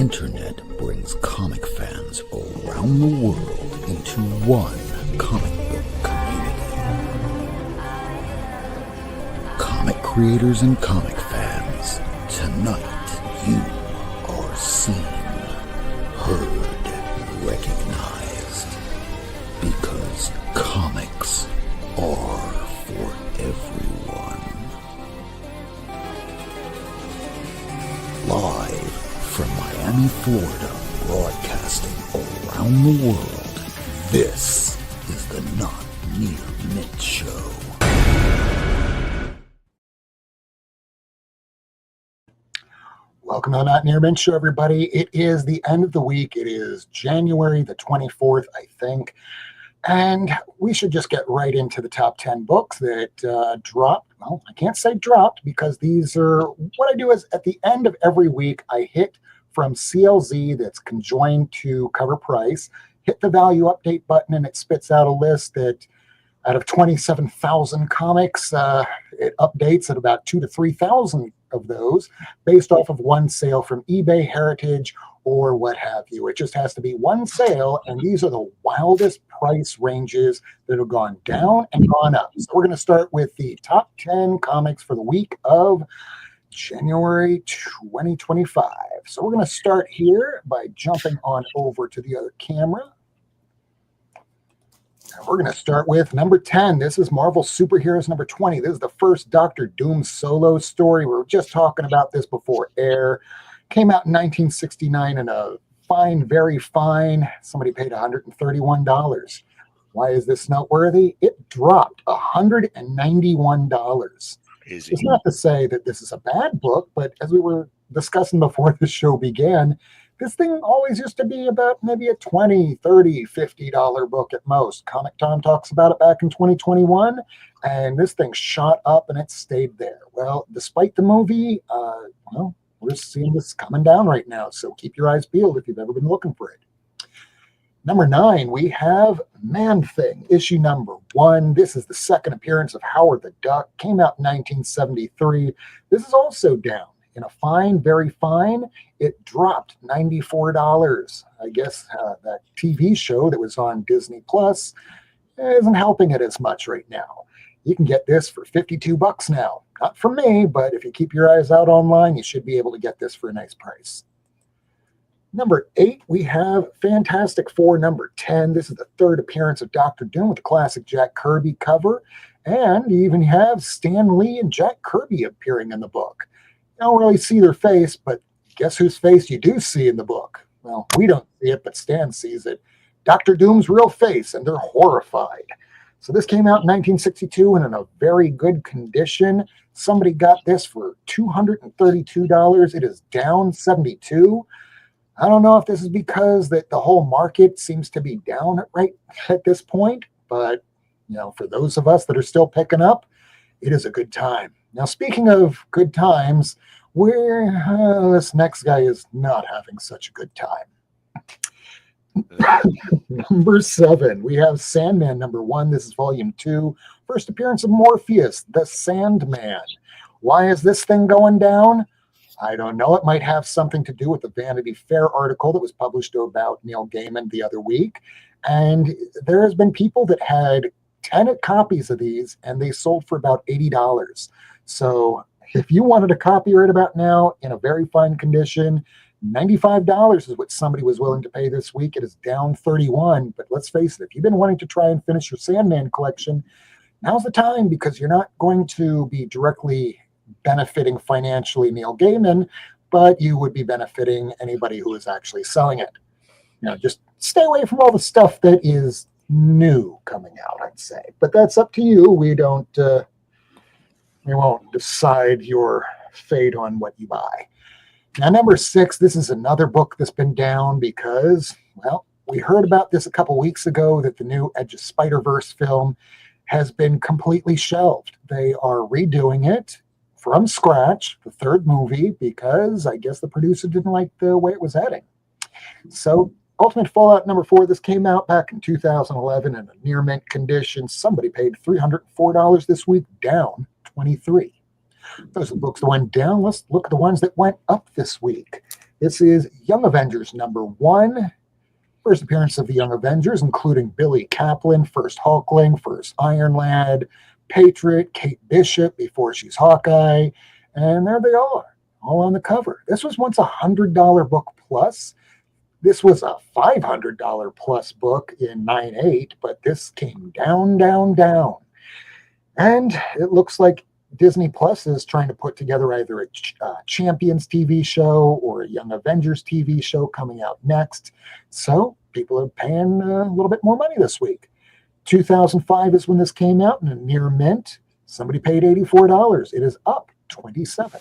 internet brings comic fans around the world into one comic book community. Comic creators and comic fans, tonight you are seen, heard, recognized, because comics are for everyone. Live from Miami, Florida, broadcasting around the world, this is the Not Near Mint Show. Welcome to the Not Near Mint Show, everybody. It is the end of the week. It is January the 24th, I think. And we should just get right into the top 10 books that dropped. Well, I can't say dropped because these are, what I do is at the end of every week, I hit from CLZ that's conjoined to CovrPrice, hit the value update button, and it spits out a list that out of 27,000 comics, it updates at about 2,000 to 3,000 of those based off of one sale from eBay, Heritage, or what have you. It just has to be one sale, and these are the wildest price ranges that have gone down and gone up. So we're going to start with the top 10 comics for the week of January 2025. So we're going to start here by jumping on over to the other camera. And we're going to start with number 10. This is Marvel Superheroes number 20. This is the first Doctor Doom solo story. We were just talking about this before air. Came out in 1969 in a fine, very fine. Somebody paid $131. Why is this noteworthy? It dropped $191. Easy. It's not to say that this is a bad book, but as we were discussing before the show began, this thing always used to be about maybe a $20, $30, $50 book at most. Comic Tom talks about it back in 2021, and this thing shot up and it stayed there. Well, despite the movie, we're seeing this coming down right now, so keep your eyes peeled if you've ever been looking for it. Number 9, we have Man-Thing, issue number 1. This is the second appearance of Howard the Duck. Came out in 1973. This is also down. In a fine, very fine, it dropped $94. I guess that TV show that was on Disney Plus isn't helping it as much right now. You can get this for $52 now. Not from me, but if you keep your eyes out online, you should be able to get this for a nice price. Number 8, we have Fantastic Four number 10. This is the third appearance of Dr. Doom with the classic Jack Kirby cover. And you even have Stan Lee and Jack Kirby appearing in the book. You don't really see their face, but guess whose face you do see in the book? Well, we don't see it, but Stan sees it. Dr. Doom's real face, and they're horrified. So this came out in 1962 and in a very good condition. Somebody got this for $232. It is down $72. I don't know if this is because that the whole market seems to be down right at this point, but for those of us that are still picking up, it is a good time. Now, speaking of good times, this next guy is not having such a good time. Number 7, we have Sandman number 1. This is volume 2. First appearance of Morpheus, the Sandman. Why is this thing going down? I don't know. It might have something to do with the Vanity Fair article that was published about Neil Gaiman the other week. And there has been people that had 10 copies of these, and they sold for about $80. So if you wanted a copy right about now in a very fine condition, $95 is what somebody was willing to pay this week. It is down $31. But let's face it, if you've been wanting to try and finish your Sandman collection, now's the time, because you're not going to be directly benefiting financially Neil Gaiman, but you would be benefiting anybody who is actually selling it. Just stay away from all the stuff that is new coming out, I'd say. But that's up to you. We won't decide your fate on what you buy. Now, number 6, this is another book that's been down because, we heard about this a couple weeks ago that the new Edge of Spider-Verse film has been completely shelved. They are redoing it from scratch, the third movie, because I guess the producer didn't like the way it was heading. So Ultimate Fallout number 4, this came out back in 2011 in a near mint condition. Somebody paid $304 this week, down $23. Those are the books that went down. Let's look at the ones that went up this week. This is Young Avengers #1. First appearance of the Young Avengers, including Billy Kaplan, first Hulkling, first Iron Lad, Patriot, Kate Bishop before she's Hawkeye, and there they are, all on the cover. This was once a $100 book plus. This was a $500 plus book in 9/8, but this came down, down, down. And it looks like Disney Plus is trying to put together either a Champions TV show or a Young Avengers TV show coming out next. So people are paying a little bit more money this week. 2005 is when this came out, and a near mint. Somebody paid $84. It is up 27.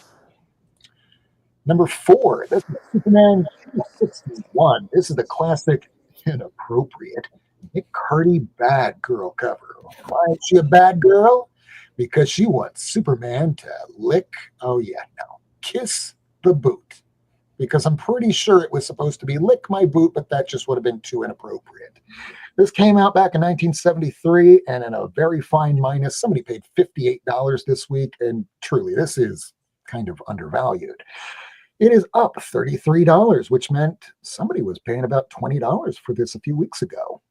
#4, this is Superman 261. This is the classic inappropriate Nick Carty bad girl cover. Why is she a bad girl? Because she wants Superman to kiss the boot. Because I'm pretty sure it was supposed to be lick my boot, but that just would have been too inappropriate. This came out back in 1973, and in a very fine minus. Somebody paid $58 this week, and truly, this is kind of undervalued. It is up $33, which meant somebody was paying about $20 for this a few weeks ago.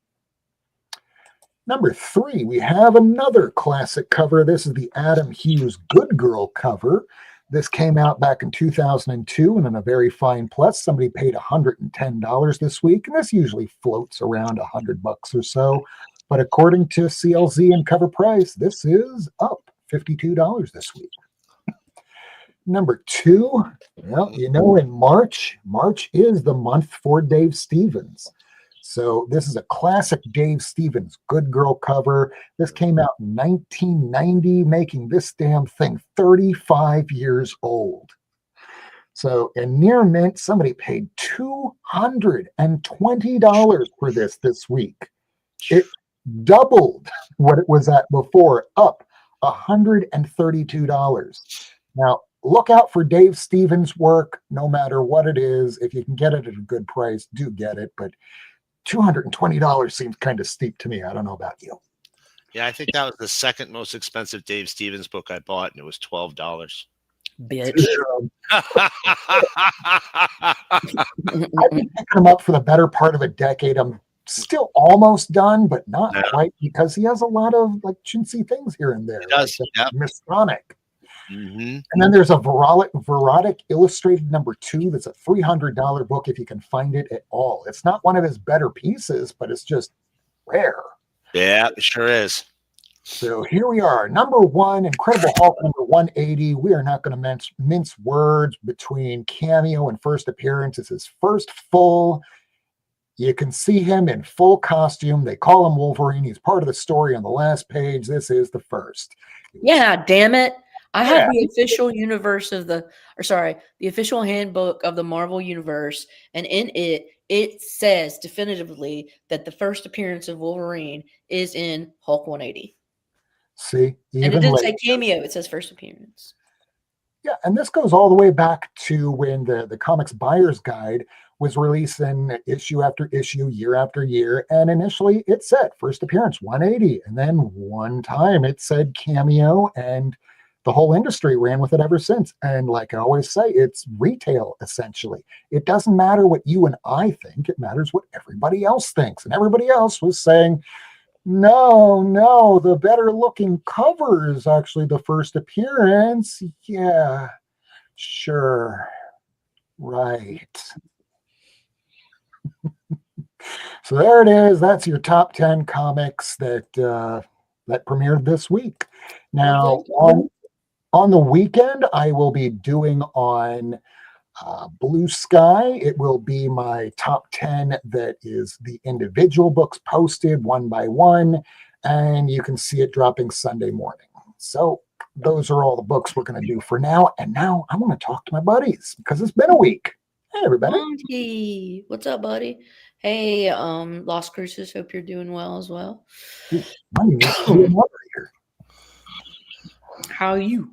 #3, we have another classic cover. This is the Adam Hughes Good Girl cover. This came out back in 2002 and in a very fine plus. Somebody paid $110 this week, and this usually floats around $100 or so. But according to CLZ and CovrPrice, this is up $52 this week. #2, well, in March is the month for Dave Stevens. So this is a classic Dave Stevens Good Girl cover. This came out in 1990, making this damn thing 35 years old. So in near mint, somebody paid $220 for this week. It doubled what it was at before, up $132. Now, look out for Dave Stevens' work, no matter what it is. If you can get it at a good price, do get it. But $220 seems kind of steep to me. I don't know about you. Yeah, I think that was the second most expensive Dave Stevens book I bought, and it was $12. Bitch. I've been picking him up for the better part of a decade. I'm still almost done, but not quite, because he has a lot of chintzy things here and there. He does, like Masonic. Mm-hmm. And then there's a Verotic Illustrated #2 that's a $300 book if you can find it at all. It's not one of his better pieces, but it's just rare. Yeah, it sure is. So here we are, #1, Incredible Hulk #180. We are not going to mince words between cameo and first appearance. It's his first full. You can see him in full costume. They call him Wolverine. He's part of the story on the last page. This is the first. Yeah, damn it. I have the official universe of the official handbook of the Marvel Universe, and in it says definitively that the first appearance of Wolverine is in Hulk 180. See, and it didn't say cameo; it says first appearance. Yeah, and this goes all the way back to when the Comics Buyer's Guide was releasing issue after issue, year after year, and initially it said first appearance 180, and then one time it said cameo, and the whole industry ran with it ever since. And like I always say, it's retail, essentially. It doesn't matter what you and I think. It matters what everybody else thinks. And everybody else was saying, no, the better looking cover is actually the first appearance. Yeah, sure. Right. So there it is. That's your top 10 comics that premiered this week. Now, on the weekend, I will be doing on Blue Sky. It will be my top 10 that is the individual books posted one by one, and you can see it dropping Sunday morning. So those are all the books we're going to do for now. And now I want to talk to my buddies because it's been a week. Hey, everybody. Monkey. What's up, buddy? Hey, Lost Cruises. Hope you're doing well as well. How are you?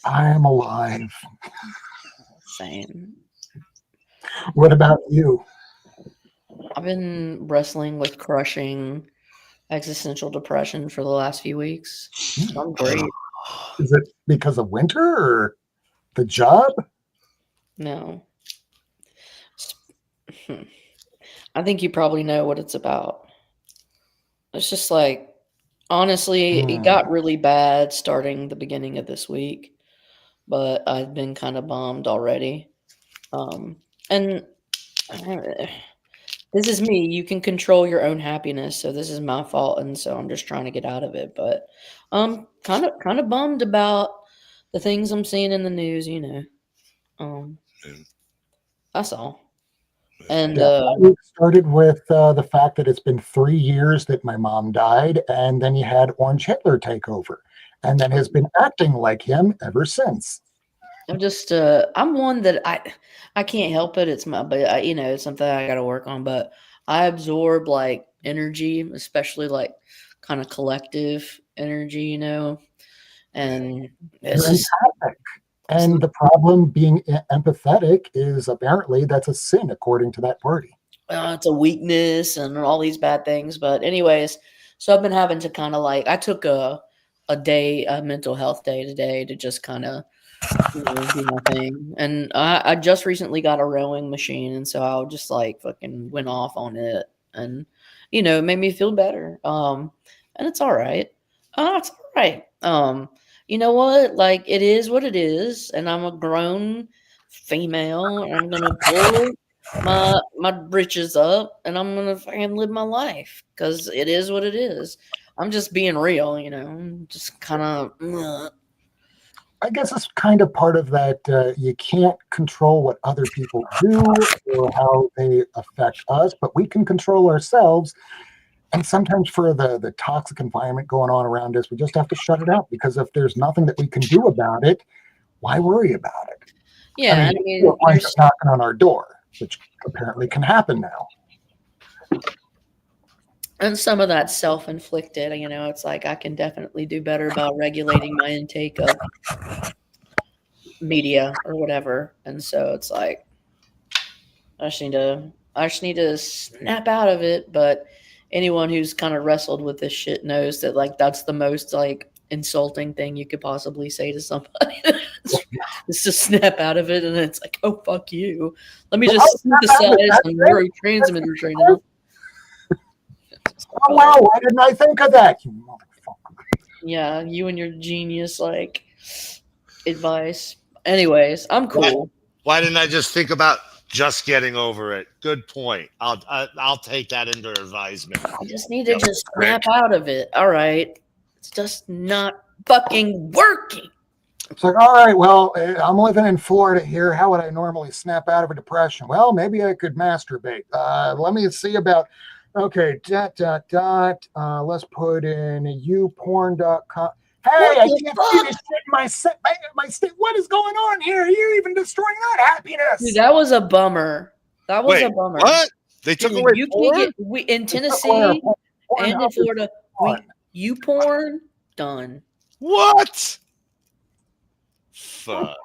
I am alive. Same. What about you? I've been wrestling with crushing existential depression for the last few weeks. I'm great. Is it because of winter or the job? No. I think you probably know what it's about. It's just like, honestly, it got really bad starting the beginning of this week, but I've been kind of bummed already. And this is me. You can control your own happiness, so this is my fault, and so I'm just trying to get out of it. But I'm kind of bummed about the things I'm seeing in the news. That's all. And It started with the fact that it's been 3 years that my mom died, and then you had Orange Hitler take over, and then has been acting like him ever since. I'm just I'm one that I can't help it. It's but it's something I got to work on. But I absorb like energy, especially like kind of collective energy, and it's You're just empathic. And the problem being empathetic is apparently that's a sin according to that party. it's a weakness and all these bad things. But anyways, so I've been having to kind of like I took a day, a mental health day today to just kind of do my thing. And I just recently got a rowing machine, and so I just like fucking went off on it, and it made me feel better. And it's all right. It's all right. You know what? Like it is what it is, and I'm a grown female, and I'm gonna pull my britches up, and I'm gonna fucking live my life because it is what it is. I'm just being real, just kind of. I guess it's kind of part of that. You can't control what other people do or how they affect us, but we can control ourselves. And sometimes for the toxic environment going on around us, we just have to shut it out because if there's nothing that we can do about it, why worry about it? Yeah, I mean it's knocking on our door, which apparently can happen now. And some of that's self-inflicted. It's like I can definitely do better about regulating my intake of media or whatever. And so it's like I just need to snap out of it. But anyone who's kind of wrestled with this shit knows that like that's the most like insulting thing you could possibly say to somebody. It's to snap out of it, and it's like, oh fuck you. Let me just synthesize some neurotransmitters right now. Oh wow, why didn't I think of that? You motherfucker. Yeah, you and your genius like advice. Anyways, I'm cool. Why didn't I just think about just getting over it? Good point. I'll take that into advisement. I just need to just snap out of it. All right. It's just not fucking working. It's like, all right, well, I'm living in Florida here. How would I normally snap out of a depression? Well, maybe I could masturbate. Let me see about, okay, let's put in youporn.com. Hey, I can't see this shit in my state. What is going on here? You're even destroying that happiness. Dude, that was a bummer. A bummer. What? They took away porn? In Tennessee and in Florida, YouPorn done. What? Fuck.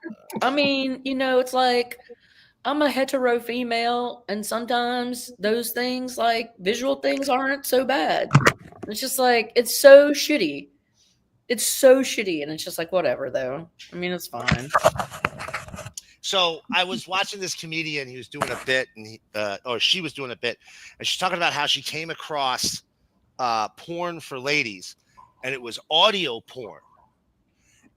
I mean, it's like I'm a hetero female, and sometimes those things, like visual things, aren't so bad. It's just like it's so shitty. It's so shitty, and it's just like whatever, though. I mean, it's fine. So I was watching this comedian. He was doing a bit, and she was doing a bit, and she's talking about how she came across porn for ladies, and it was audio porn.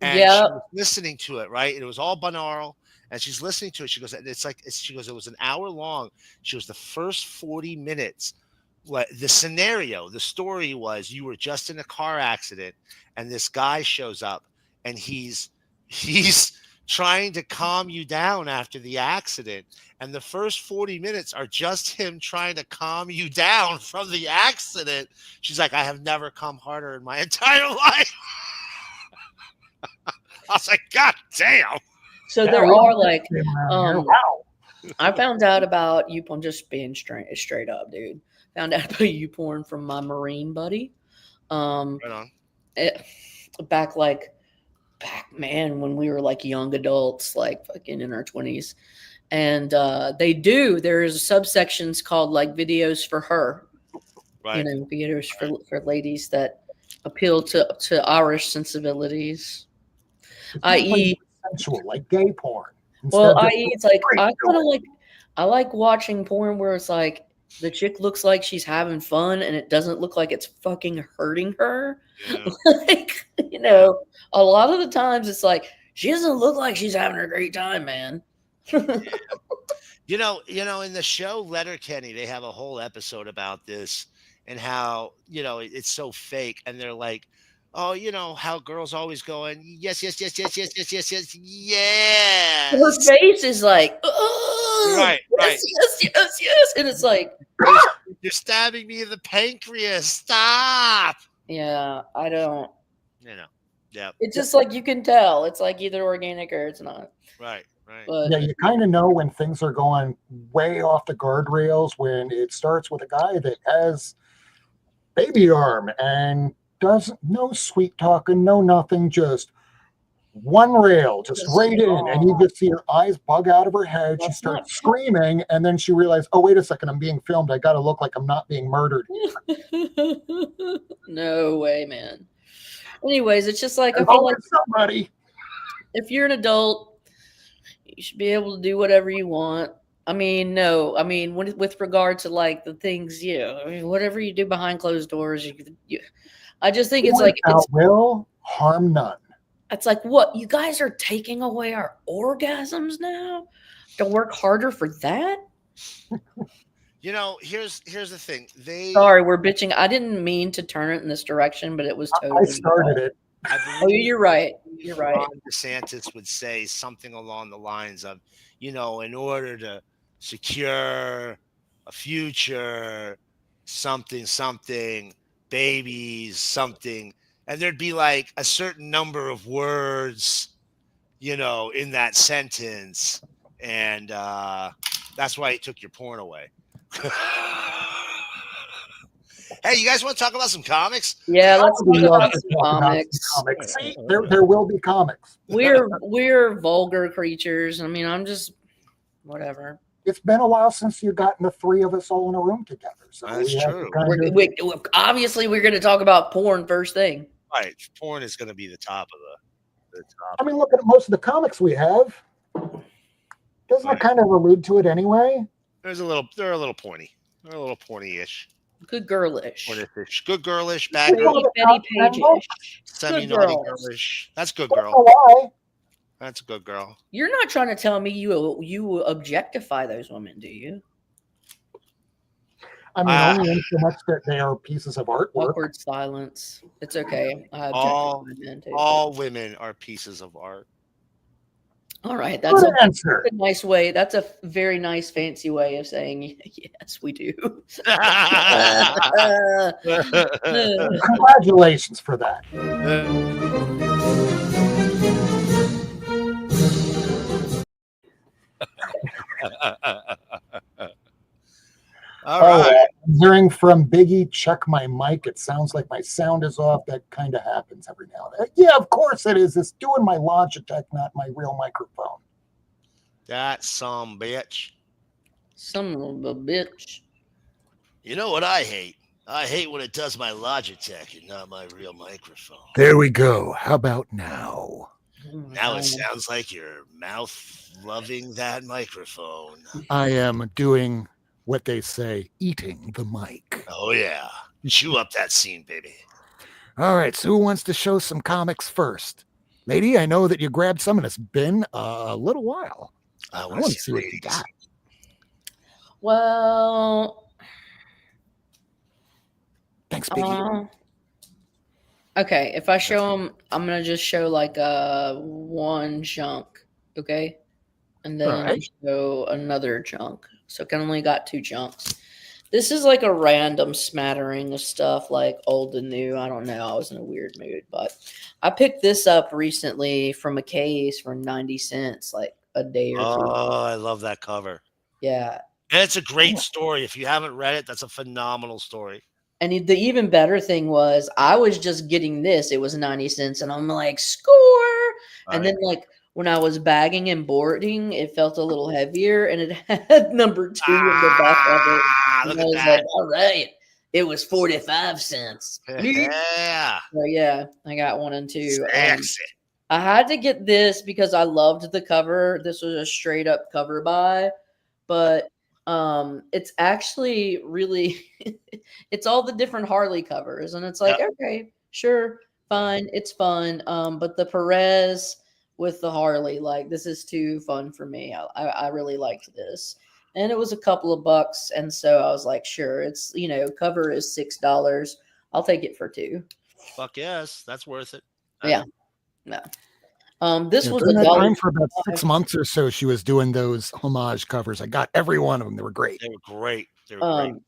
And she was listening to it, right? And it was all binaural, and she's listening to it. She goes, it was an hour long. She goes, the first 40 minutes. The scenario, the story was you were just in a car accident and this guy shows up and he's trying to calm you down after the accident. And the first 40 minutes are just him trying to calm you down from the accident. She's like, I have never come harder in my entire life. I was like, God damn. So there are like, I found out about YouPorn, just being straight up, dude. Found out about YouPorn from my Marine buddy. Right on. Back man, when we were like young adults, like fucking in our 20s. And there's subsections called like videos for her. Right. Videos for ladies that appeal to Irish sensibilities. I.e. sensual, like gay porn. Well, Instead, i.e., it's like Right, I do kind of I like watching porn where it's like the chick looks like she's having fun and it doesn't look like it's fucking hurting her. Yeah. Like, a lot of the times it's like she doesn't look like she's having a great time, man. You know, in the show Letterkenny, they have a whole episode about this and how, it's so fake. And they're like, oh, how girls always going, yes, yes, yes, yes, yes, yes, yes, yes, Her yes. face is like, oh, Right, right. yes, yes, yes, yes. And it's like, You're stabbing me in the pancreas. Stop. yeah, I don't. Yeah. It's just like you can tell. It's like either organic or it's not. Right, right. But Yeah, you kind of know when things are going way off the guardrails when it starts with a guy that has baby arm and doesn't no sweet talking, no nothing, just one rail, just right in, and you just see her eyes bug out of her head. She That's not starts screaming, and then she realizes, oh, wait a second, I'm being filmed. I got to look like I'm not being murdered. no way, man. Anyways, it's just like I There's feel like always somebody. if you're an adult, you should be able to do whatever you want. I mean, no, I mean, with regard to like the things, I mean, whatever you do behind closed doors, I just think it's like Without will harm none. it's like what you guys are taking away our orgasms now. To work harder for that. Here's the thing. Sorry, we're bitching. I didn't mean to turn it in this direction, but it was totally. I started it. Oh, you're right. You're right. Ron DeSantis would say something along the lines of, in order to secure a future, something, babies, something, and there'd be like a certain number of words, in that sentence, and that's why he took your porn away. Hey, you guys want to talk about some comics? Yeah, let's We talk love about to some talk about comics. some comics. See, there will be comics. We're vulgar creatures. I mean, I'm just whatever. It's been a while since you gotten the three of us all in a room together. So That's we have true. to kind of, Obviously, we're going to talk about porn first thing. Right, porn is going to be the top of the top. I mean, look at most of the comics we have. Doesn't it kind of allude to it anyway? They're a little pointy. They're a little pointy-ish. Good girlish. Pointy-ish. Good girlish. Bad Well, girl. Betty Page-ish. Semi-naughty girls. girlish. That's good I don't girl. know why. That's a good girl. You're not trying to tell me you objectify those women, do you? I mean, only in so much that they are pieces of artwork. Awkward silence. It's okay. I All objectify men too. all women are pieces of art. All right, that's Good answer. a nice way. That's a very nice, fancy way of saying yes, we do. Congratulations for that. All right. I'm hearing from Biggie, check my mic. It sounds like my sound is off. That kind of happens every now and then. Yeah, of course it is. It's doing my Logitech, not my real microphone. That's some bitch. Son of a bitch. You know what I hate? I hate when it does my Logitech and not my real microphone. There we go. How about now? Now it sounds like you're mouth loving that microphone. I am doing what they say, eating the mic. Oh, yeah. Chew up that scene, baby. All right, so who wants to show some comics first? Lady, I know that you grabbed some, and it's been a little while. I want to see what you got. Well, Thanks, Biggie. okay. If I show them, I'm gonna just show like one chunk, okay, and then Alright. show another chunk. So I only got two chunks. This is like a random smattering of stuff, like old and new. I don't know. I was in a weird mood, but I picked this up recently from a case for 90 cents, like a day or two. Oh, I love that cover. Yeah. And it's a great story. If you haven't read it, that's a phenomenal story. And the even better thing was I was just getting this. It was 90 cents. And I'm like, score. And then like when I was bagging and boarding, it felt a little heavier. And it had number 2 in the back of it. And Look I at was that. like, all right. It was 45 cents. Yeah. So yeah, I got 1 and 2. Sexy. I had to get this because I loved the cover. This was a straight up cover buy, but it's actually really it's all the different Harley covers, and it's like, Yep. okay, sure, fine, it's fun. But the Perez with the Harley, like, this is too fun for me. I really liked this. And it was a couple of bucks, and so I was like, sure, it's, cover is $6. I'll take it for $2. Fuck yes, that's worth it. Yeah. No. This was During a that dollar. time for about 6 months or so, she was doing those homage covers. I got every one of them. They were great. They were great. They were great.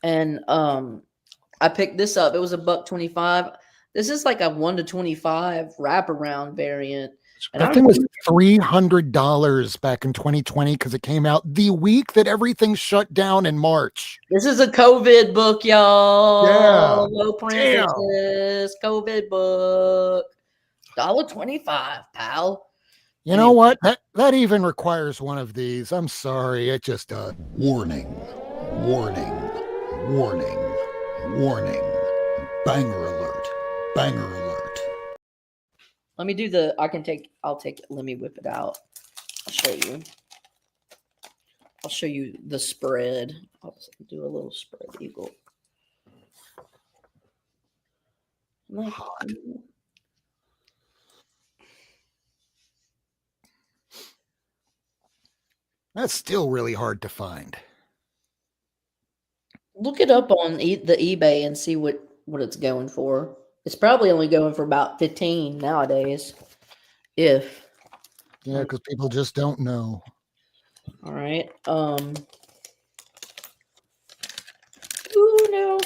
And I picked this up. It was $1.25. This is like a 1 to 25 wraparound variant. And That thing was $300 back in 2020 because it came out the week that everything shut down in March. This is a COVID book, y'all. Yeah. Low parenthesis. COVID book. $1.25, pal. You know what? That even requires one of these. I'm sorry. It just does. Warning, warning, warning, warning. Banger alert, banger alert. Let me do I'll take it. Let me whip it out. I'll show you the spread. I'll do a little spread eagle. Hot. That's still really hard to find. Look it up on the eBay and see what it's going for. It's probably only going for about 15 nowadays. Yeah, because people just don't know. All right. Ooh, no.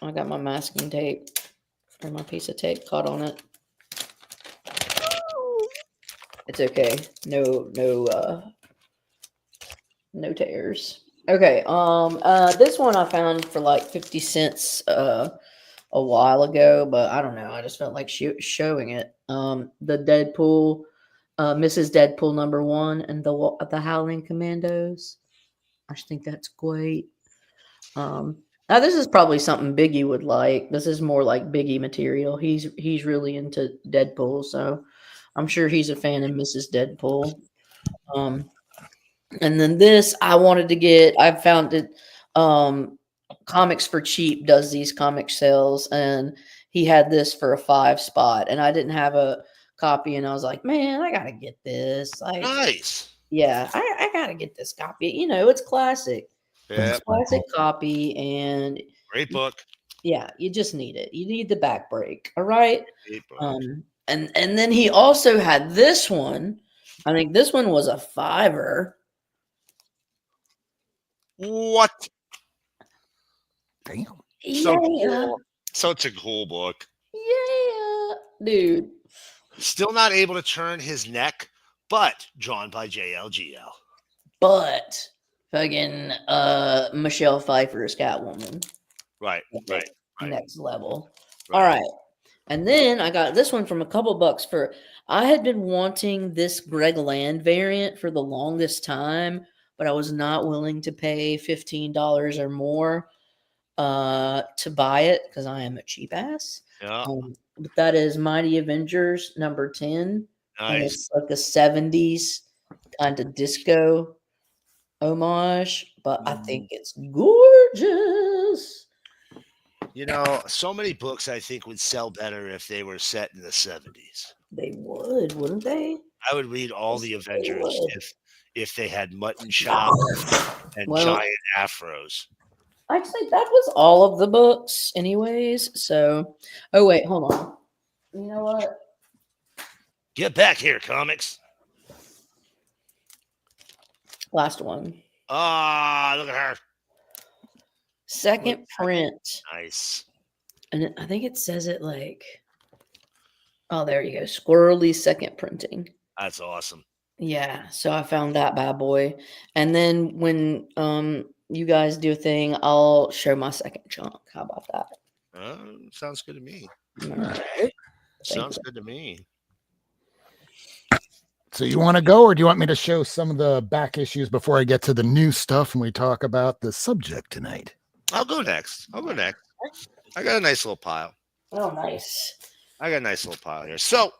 I got my masking tape or my piece of tape caught on it. It's okay. No tears. Okay. This one I found for like 50 cents a while ago, but I don't know. I just felt like showing it. The Deadpool, Mrs. Deadpool #1 and the Howling Commandos. I just think that's great. Now this is probably something Biggie would like. This is more like Biggie material. He's really into Deadpool, so I'm sure he's a fan of Mrs. Deadpool. And then this I wanted to get. I found it. Comics for Cheap does these comic sales, and he had this for a 5 spot, and I didn't have a copy, and I was like, man, I gotta get this. Like, Nice. Yeah, I gotta get this copy. It's classic. Yeah. It's classic copy, and Great book. yeah, you just need it. You need the back break. All right. Great book. And then he also had this one. I think this one was a $5. What? Damn. So Yeah. cool. Such a cool book. Yeah, dude. Still not able to turn his neck, but drawn by JLGL. But fucking Michelle Pfeiffer's Catwoman. Right. Next level. All right. And then I got this one from a couple bucks for. I had been wanting this Greg Land variant for the longest time, but I was not willing to pay $15 or more to buy it because I am a cheap ass. Yeah. But that is Mighty Avengers #10. And Nice. it's like a 70s kind of disco homage, but I think it's gorgeous. So many books I think would sell better if they were set in the 70s. They would, wouldn't they? I would read all the Yes, they Avengers would. if they had mutton chops and giant afros. Actually, that was all of the books, anyways. So, oh wait, hold on. You know what? Get back here, comics. Last one. Ah, look at her. Second print. Nice. And I think it says it like, oh, there you go. Squirrely second printing. That's awesome. Yeah. So I found that bad boy. And then when you guys do a thing, I'll show my second chunk. How about that? Sounds good to me. All right. Sounds good to me. So you want to go, or do you want me to show some of the back issues before I get to the new stuff and we talk about the subject tonight? I'll go next. I got a nice little pile. Oh, nice. I got a nice little pile here. So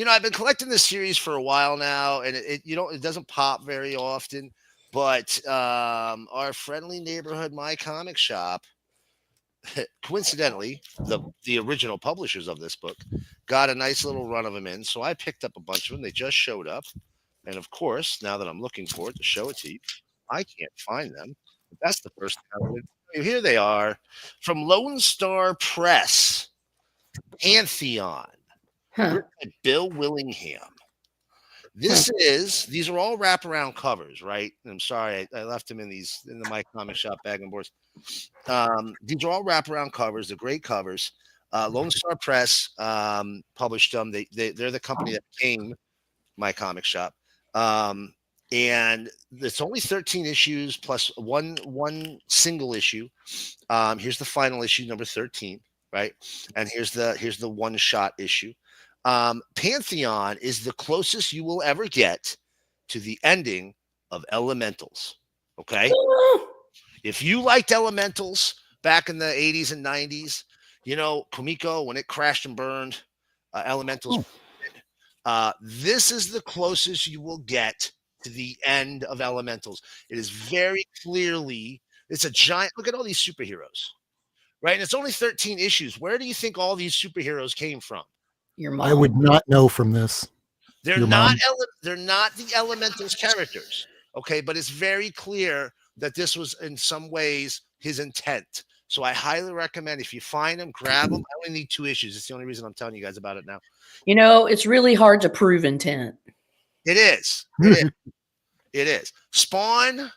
I've been collecting this series for a while now, and it doesn't pop very often. But our friendly neighborhood My Comic Shop, coincidentally, the original publishers of this book, got a nice little run of them in. So I picked up a bunch of them. They just showed up, and of course, now that I'm looking for it to show it to you, I can't find them. But that's the first time. Here they are, from Lone Star Press, Pantheon, Huh. written by Bill Willingham. These are all wraparound covers, right? And I'm sorry, I left them in the My Comic Shop bag and boards. These are all wraparound covers. They're great covers. Lone Star Press published them. They're the company that became My Comic Shop. And it's only 13 issues plus one single issue. Here's the final issue, number 13, right? And here's the one shot issue. Pantheon is the closest you will ever get to the ending of Elementals. Okay. If you liked Elementals back in the 80s and 90s, Kumiko, when it crashed and burned, Elementals, this is the closest you will get to the end of Elementals. It is very clearly, it's a giant, look at all these superheroes, right? And it's only 13 issues. Where do you think all these superheroes came from? Your mom. I would not know from this. They're Your not mom? they're not the Elementals characters, okay? But it's very clear that this was in some ways his intent. So I highly recommend, if you find them, grab them. I only need 2 issues. It's the only reason I'm telling you guys about it now. It's really hard to prove intent. It is. It is. It is. Spawn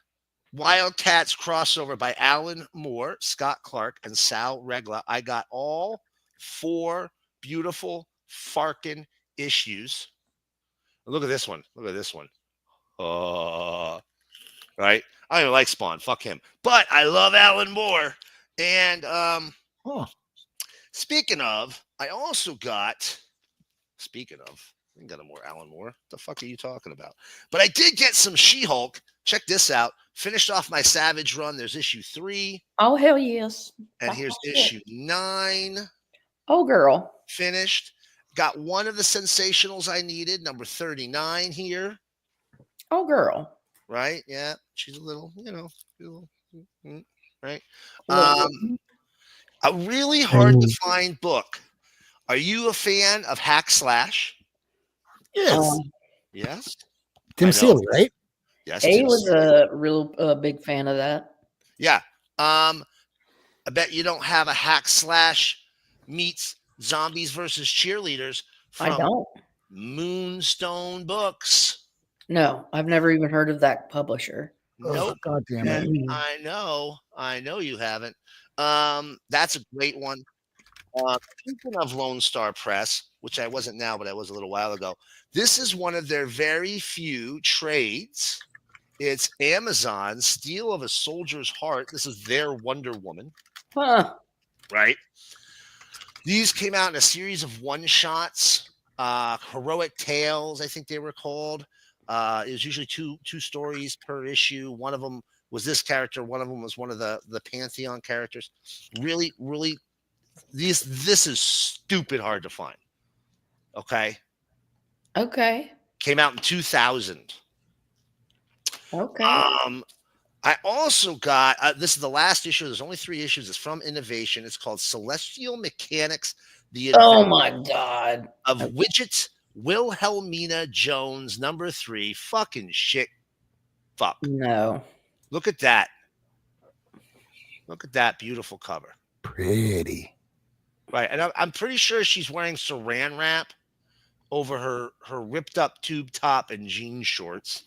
Wildcats crossover by Alan Moore, Scott Clark, and Sal Regla. I got all 4 beautiful Farkin issues. Look at this one. Look at this one. Right? I don't even like Spawn. Fuck him. But I love Alan Moore. And speaking of, I also got, I got a more Alan Moore. What the fuck are you talking about? But I did get some She-Hulk. Check this out. Finished off my Savage run. There's issue 3. Oh, hell yes. And here's issue 9. Oh, girl. Finished. Got one of the sensationals I needed, number 39 here. Oh, girl. Right? Yeah. She's a little, right? A really hard to find book. Are you a fan of Hack Slash? Yes. Yes. Tim Seeley, right? Yes. He was a real big fan of that. Yeah. I bet you don't have a Hack Slash meets Zombies versus Cheerleaders from I don't. Moonstone Books. No, I've never even heard of that publisher. Nope. God damn it. I know you haven't. That's a great one. Speaking of Lone Star Press, which I wasn't now, but I was a little while ago, this is one of their very few trades. It's Amazon Steel of a Soldier's Heart. This is their Wonder Woman. Huh. Right? These came out in a series of one-shots, Heroic Tales, I think they were called. It was usually two stories per issue. One of them was this character. One of them was one of the Pantheon characters. Really, really, this is stupid hard to find. Okay. Came out in 2000. Okay. I also got, this is the last issue. There's only 3 issues. It's from Innovation. It's called Celestial Mechanics, the Oh my God. of Widget Wilhelmina Jones, number 3. Fucking shit. Fuck. No. Look at that. Look at that beautiful cover. Pretty. Right. And I'm pretty sure she's wearing saran wrap over her ripped up tube top and jean shorts.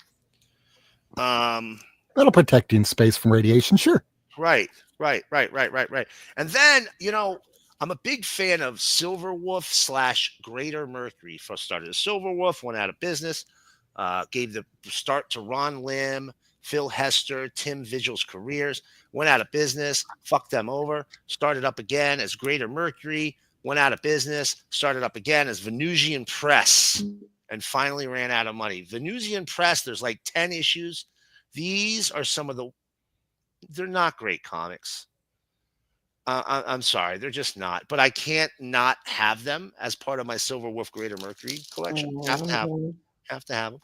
That'll protect you in space from radiation, sure. Right. And then, I'm a big fan of Silverwolf / Greater Mercury. First started as Silverwolf, went out of business, gave the start to Ron Lim, Phil Hester, Tim Vigil's careers, went out of business, fucked them over, started up again as Greater Mercury, went out of business, started up again as Venusian Press, and finally ran out of money. Venusian Press, there's like 10 issues. These are some of they're not great comics. I'm sorry, they're just not. But I can't not have them as part of my Silver Wolf Greater Mercury collection. Have to have them. Mhm. Have to have them.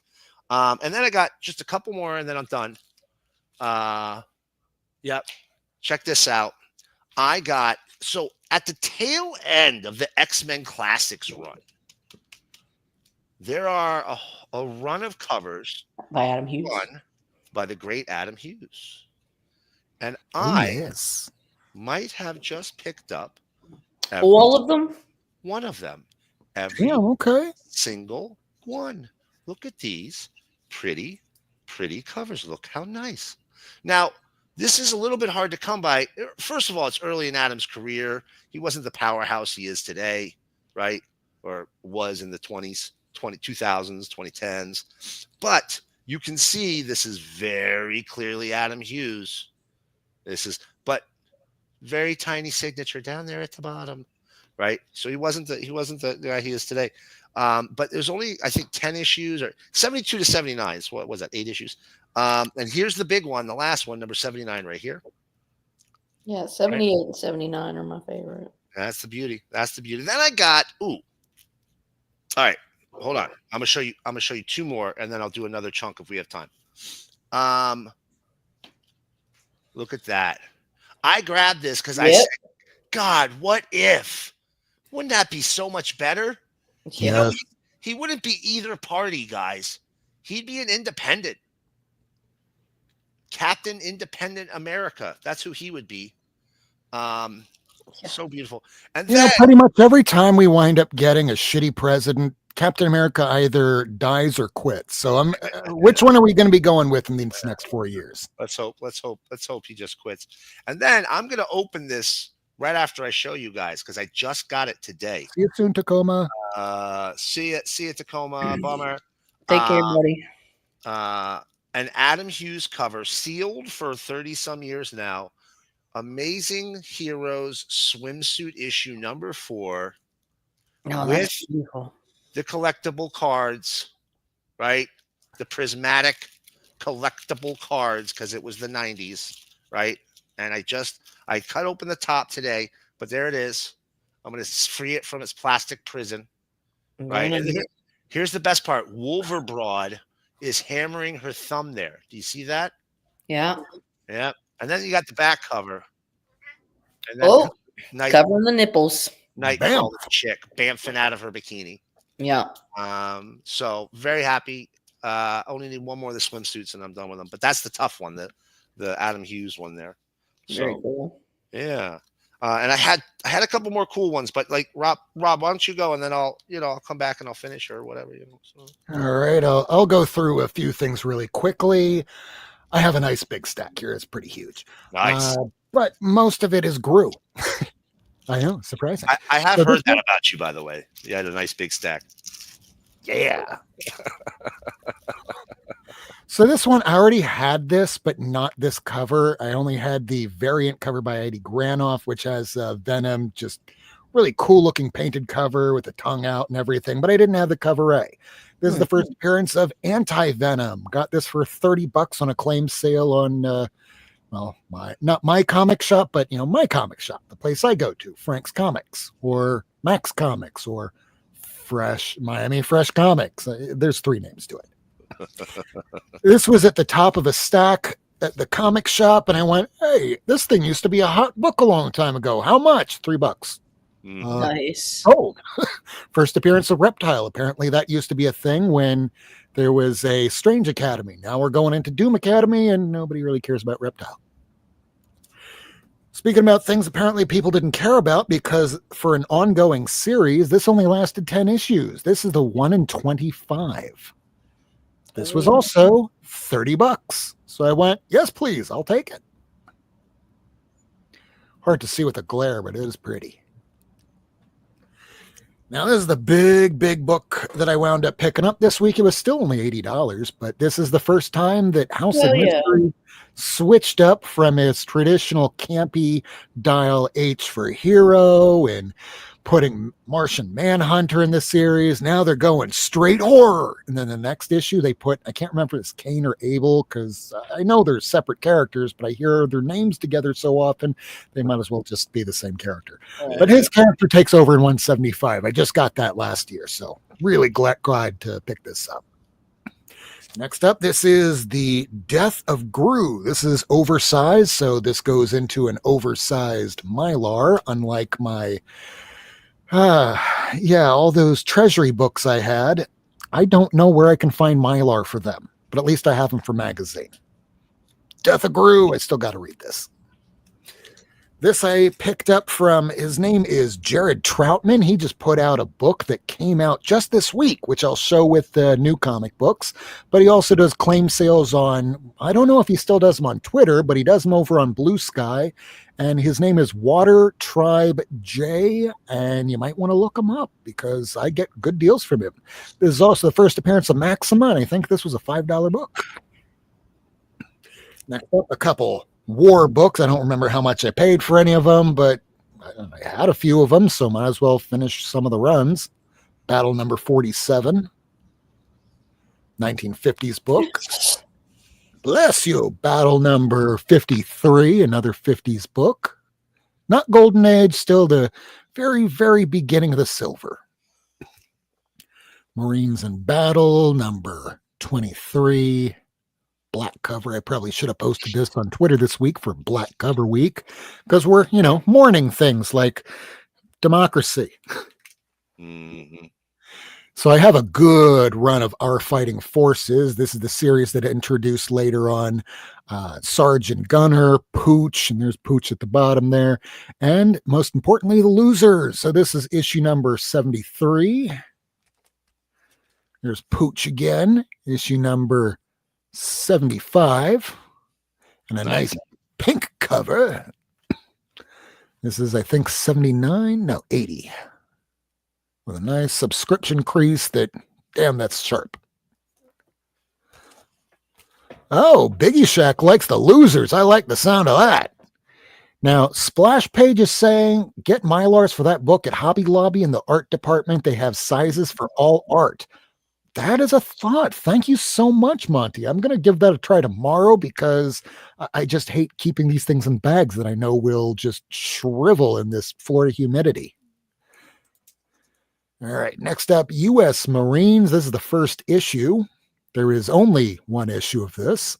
And then I got just a couple more, and then I'm done. Yep. Check this out. I got so at the tail end of the X-Men Classics run, there are a run of covers By Adam Hughes. run by the great Adam Hughes. And Oh, I yes. might have just picked up All of them? one of them. Every Yeah, okay. single one. Look at these pretty covers. Look how nice. Now, this is a little bit hard to come by. First of all, it's early in Adam's career. He wasn't the powerhouse he is today, right? Or was in the 2000s, 2010s. But you can see this is very clearly Adam Hughes. But very tiny signature down there at the bottom, right? So he wasn't the guy he is today. But there's only, I think, 10 issues or 72 to 79. So what was that? 8 issues. And here's the big one, the last one, number 79 right here. Yeah, 78 and 79 are my favorite. That's the beauty. Then I got, all right, hold on. I'm gonna show you 2 more, and then I'll do another chunk if we have time. Look at that. I grabbed this because I said, God, what if? Wouldn't that be so much better? You know, he wouldn't be either party, guys. He'd be an independent. Captain Independent America. That's who he would be. So beautiful. And then, pretty much every time we wind up getting a shitty president, Captain America either dies or quits. So which one are we going to be going with in these next 4 years? Let's hope he just quits. And then I'm going to open this right after I show you guys because I just got it today. See you soon, Tacoma. See you, Tacoma. Bummer. Take care, buddy. An Adam Hughes cover, sealed for 30 some years now. Amazing Heroes swimsuit issue number 4. Oh, with that's beautiful. The collectible cards, right? The prismatic collectible cards because it was the 90s, right? And I cut open the top today, but there it is. I'm going to free it from its plastic prison, right? And here's the best part. Wolverbroad is hammering her thumb there. Do you see that? Yeah. Yeah. And then you got the back cover. And then covering the nipples. Nightcrawler chick bamfing out of her bikini. Yeah. So very happy. Only need one more of the swimsuits and I'm done with them. But that's the tough one, the Adam Hughes one there. Very cool. Yeah. And I had a couple more cool ones, but like Rob, why don't you go and then I'll come back and I'll finish or whatever. So. All right, I'll go through a few things really quickly. I have a nice big stack here. It's pretty huge. Nice. But most of it is Gru. I know, surprising. I have heard that about you, by the way. You had a nice big stack. Yeah. So this one, I already had this, but not this cover. I only had the variant cover by Eddie Granoff, which has Venom, just really cool looking painted cover with the tongue out and everything, but I didn't have the cover A. This is the first appearance of Anti-Venom. Got this for $30 on a claim sale on, not my comic shop, but, my comic shop, the place I go to, Frank's Comics or Max Comics or Miami Fresh Comics. There's 3 names to it. This was at the top of a stack at the comic shop, and I went, hey, this thing used to be a hot book a long time ago. How much? $3. Nice. Oh, first appearance of Reptile. Apparently that used to be a thing when there was a Strange Academy. Now we're going into Doom Academy, and nobody really cares about Reptile. Speaking about things apparently people didn't care about, because for an ongoing series, this only lasted 10 issues. This is the 1 in 25. This was also $30. So I went, yes, please, I'll take it. Hard to see with the glare, but it is pretty. Now, this is the big book that I wound up picking up this week. It was still only $80, but this is the first time that House of Mystery switched up from its traditional campy dial H for hero and putting Martian Manhunter in the series. Now they're going straight horror. And then the next issue they put, I can't remember if it's Cain or Abel, because I know they're separate characters, but I hear their names together so often, they might as well just be the same character. But his character takes over in 175. I just got that last year, so really glad to pick this up. Next up, this is the Death of Gru. This is oversized, so this goes into an oversized Mylar, unlike my all those treasury books I had. I don't know where I can find Mylar for them, but at least I have them for magazine. Death of Gru, I still got to read this. This I picked up from, his name is Jared Troutman. He just put out a book that came out just this week, which I'll show with the new comic books. But he also does claim sales on, I don't know if he still does them on Twitter, but he does them over on Blue Sky. And his name is Water Tribe J. And you might want to look him up because I get good deals from him. This is also the first appearance of Maxima, and I think this was a $5 book. Next up, a couple war books. I don't remember how much I paid for any of them, but I had a few of them, so might as well finish some of the runs. Battle number 47, 1950s book. Bless you. Battle number 53, another 50s book. Not Golden Age, still the very, very beginning of the silver. Marines in Battle number 23. Black cover. I probably should have posted this on Twitter this week for Black Cover Week because we're, mourning things like democracy. Mm-hmm. So I have a good run of Our Fighting Forces. This is the series that introduced later on Sergeant Gunner, Pooch, and there's Pooch at the bottom there. And most importantly, the losers. So this is issue number 73. There's Pooch again, issue number 75, and a nice pink cover. This is, I think, 80, with a nice subscription crease that, damn, that's sharp. Oh, Biggie Shack likes the losers. I like the sound of that. Now, Splash Page is saying, get Mylars for that book at Hobby Lobby in the art department. They have sizes for all art. That is a thought. Thank you so much, Monty. I'm going to give that a try tomorrow because I just hate keeping these things in bags that I know will just shrivel in this Florida humidity. All right, next up, U.S. Marines. This is the first issue. There is only one issue of this.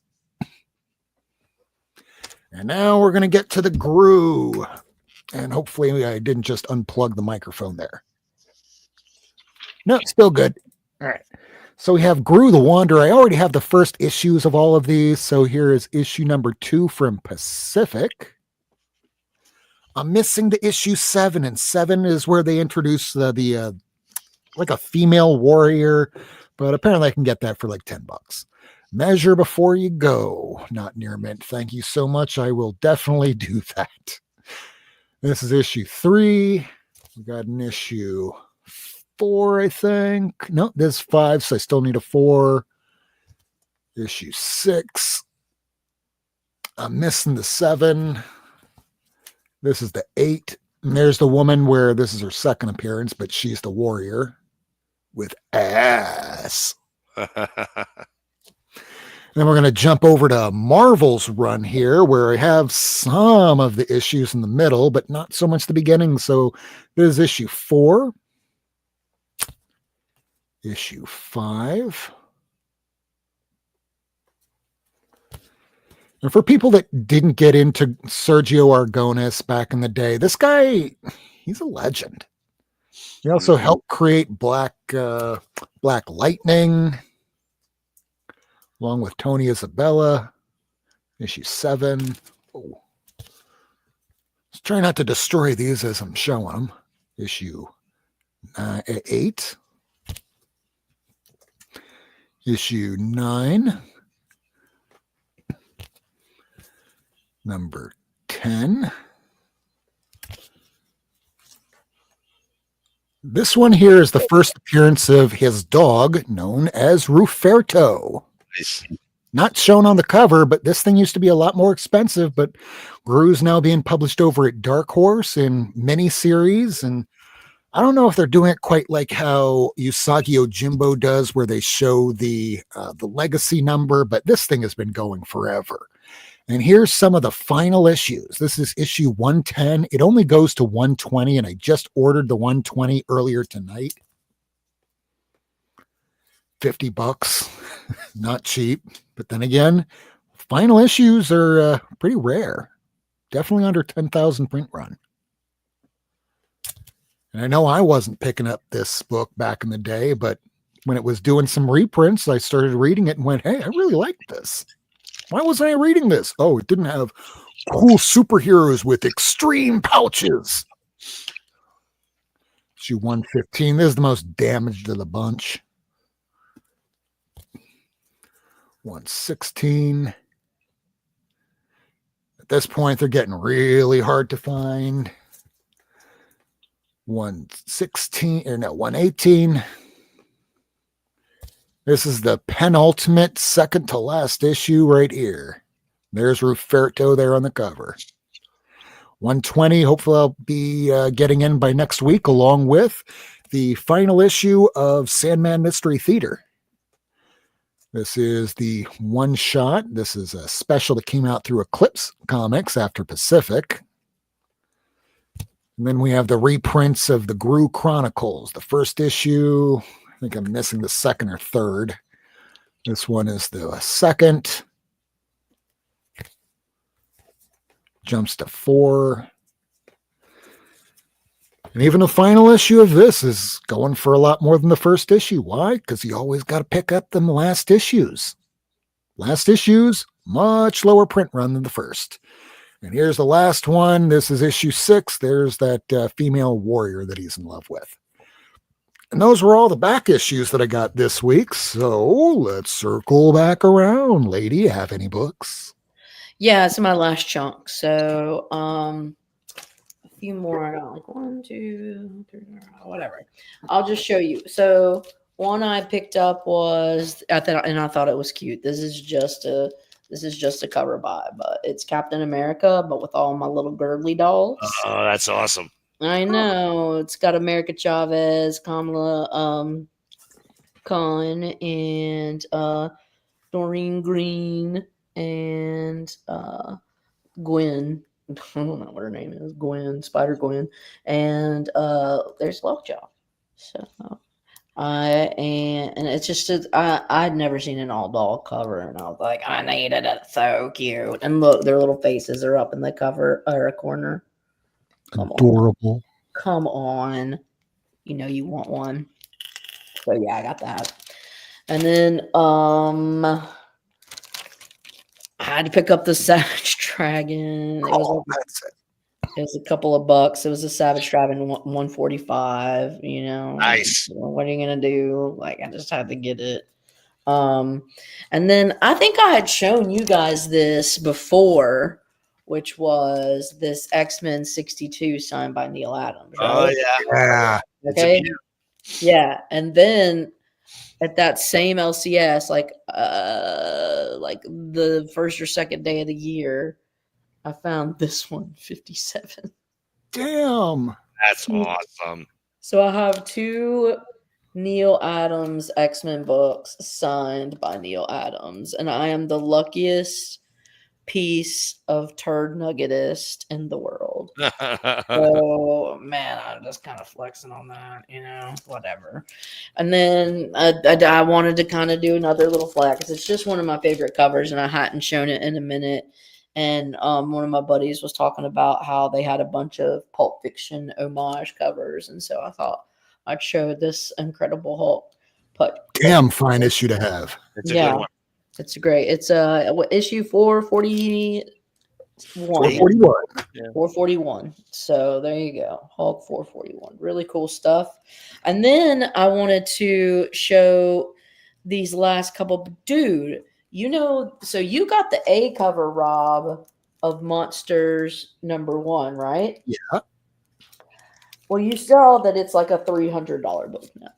And now we're going to get to the Gru. And hopefully I didn't just unplug the microphone there. No, still good. All right. So we have Gru the Wanderer. I already have the first issues of all of these. So here is issue number 2 from Pacific. I'm missing the issue 7, and 7 is where they introduce the like a female warrior, but apparently I can get that for like $10. Measure Before You Go. Not near mint. Thank you so much. I will definitely do that. This is issue 3. We got an issue 4, I think. No, there's 5, so I still need a 4. Issue 6. I'm missing the 7. This is the 8. And there's the woman where this is her second appearance, but she's the warrior with ass. Then we're going to jump over to Marvel's run here, where I have some of the issues in the middle, but not so much the beginning. So there's issue 4. Issue 5. And for people that didn't get into Sergio Aragonés back in the day, this guy, he's a legend. He also helped create Black Lightning, along with Tony Isabella. Issue 7. Oh. Let's try not to destroy these as I'm showing them. Issue 8. Issue 9. Number 10. This one here is the first appearance of his dog, known as Ruferto. Nice. Not shown on the cover, but this thing used to be a lot more expensive, but Gru's now being published over at Dark Horse in miniseries, and I don't know if they're doing it quite like how Usagi Yojimbo does, where they show the legacy number, but this thing has been going forever. And here's some of the final issues. This is issue 110. It only goes to 120, and I just ordered the 120 earlier tonight. $50, not cheap. But then again, final issues are pretty rare. Definitely under 10,000 print run. And I know I wasn't picking up this book back in the day, but when it was doing some reprints, I started reading it and went, hey, I really like this. Why wasn't I reading this? Oh, it didn't have cool superheroes with extreme pouches. Issue 115. This is the most damaged of the bunch. 116. At this point, they're getting really hard to find. 118. This is the penultimate, second to last issue right here. There's Rworstreport there on the cover. 120, hopefully I'll be getting in by next week, along with the final issue of Sandman Mystery Theater. This is the one shot. This is a special that came out through Eclipse Comics after Pacific. And then we have the reprints of the Gru Chronicles. The first issue, I think I'm missing the second or third. This one is the second. Jumps to 4. And even the final issue of this is going for a lot more than the first issue. Why? Because you always got to pick up them last issues. Last issues, much lower print run than the first. And here's the last one. This is issue 6. There's that female warrior that he's in love with. And those were all the back issues that I got this week. So let's circle back around. Lady, you have any books? Yeah, it's my last chunk. So, a few more. I got like 1, 2, 3, whatever. I'll just show you. So, one I picked up was I thought it was cute. This is just a cover buy, but it's Captain America, but with all my little girly dolls. Oh, that's awesome. I know. It's got America Chavez, Kamala Khan, and Doreen Green, and Gwen. I don't know what her name is. Gwen, Spider Gwen. And there's Lockjaw. So and it's just I'd never seen an all doll cover, and I was like, I needed it. So cute. And look, their little faces are up in the cover or a corner. Adorable. Come on. You know you want one. So yeah, I got that. And then I had to pick up the Savage Dragon. It was a couple of bucks. It was a Savage Dragon 145, you know. Nice. What are you gonna do? Like, I just had to get it. And then I think I had shown you guys this before, which was this X-Men 62 signed by Neil Adams. Right? Oh yeah. Okay. Yeah. And then at that same LCS, like the first or second day of the year, I found this one, 57. Damn. That's awesome. So I have 2 Neil Adams X-Men books signed by Neil Adams, and I am the luckiest piece of turd nuggetist in the world. Oh man, I'm just kind of flexing on that, you know, whatever. And then I wanted to kind of do another little flag because it's just one of my favorite covers, and I hadn't shown it in a minute. And one of my buddies was talking about how they had a bunch of Pulp Fiction homage covers, and so I thought I'd show this Incredible Hulk. Damn fine issue to have. It's a good one. It's great. It's issue 441. 441. Yeah. 441. So there you go. Hulk 441. Really cool stuff. And then I wanted to show these last couple. Dude, you know, so you got the A cover, Rob, of Monsters #1, right? Yeah. Well, you saw that it's like a $300 book now.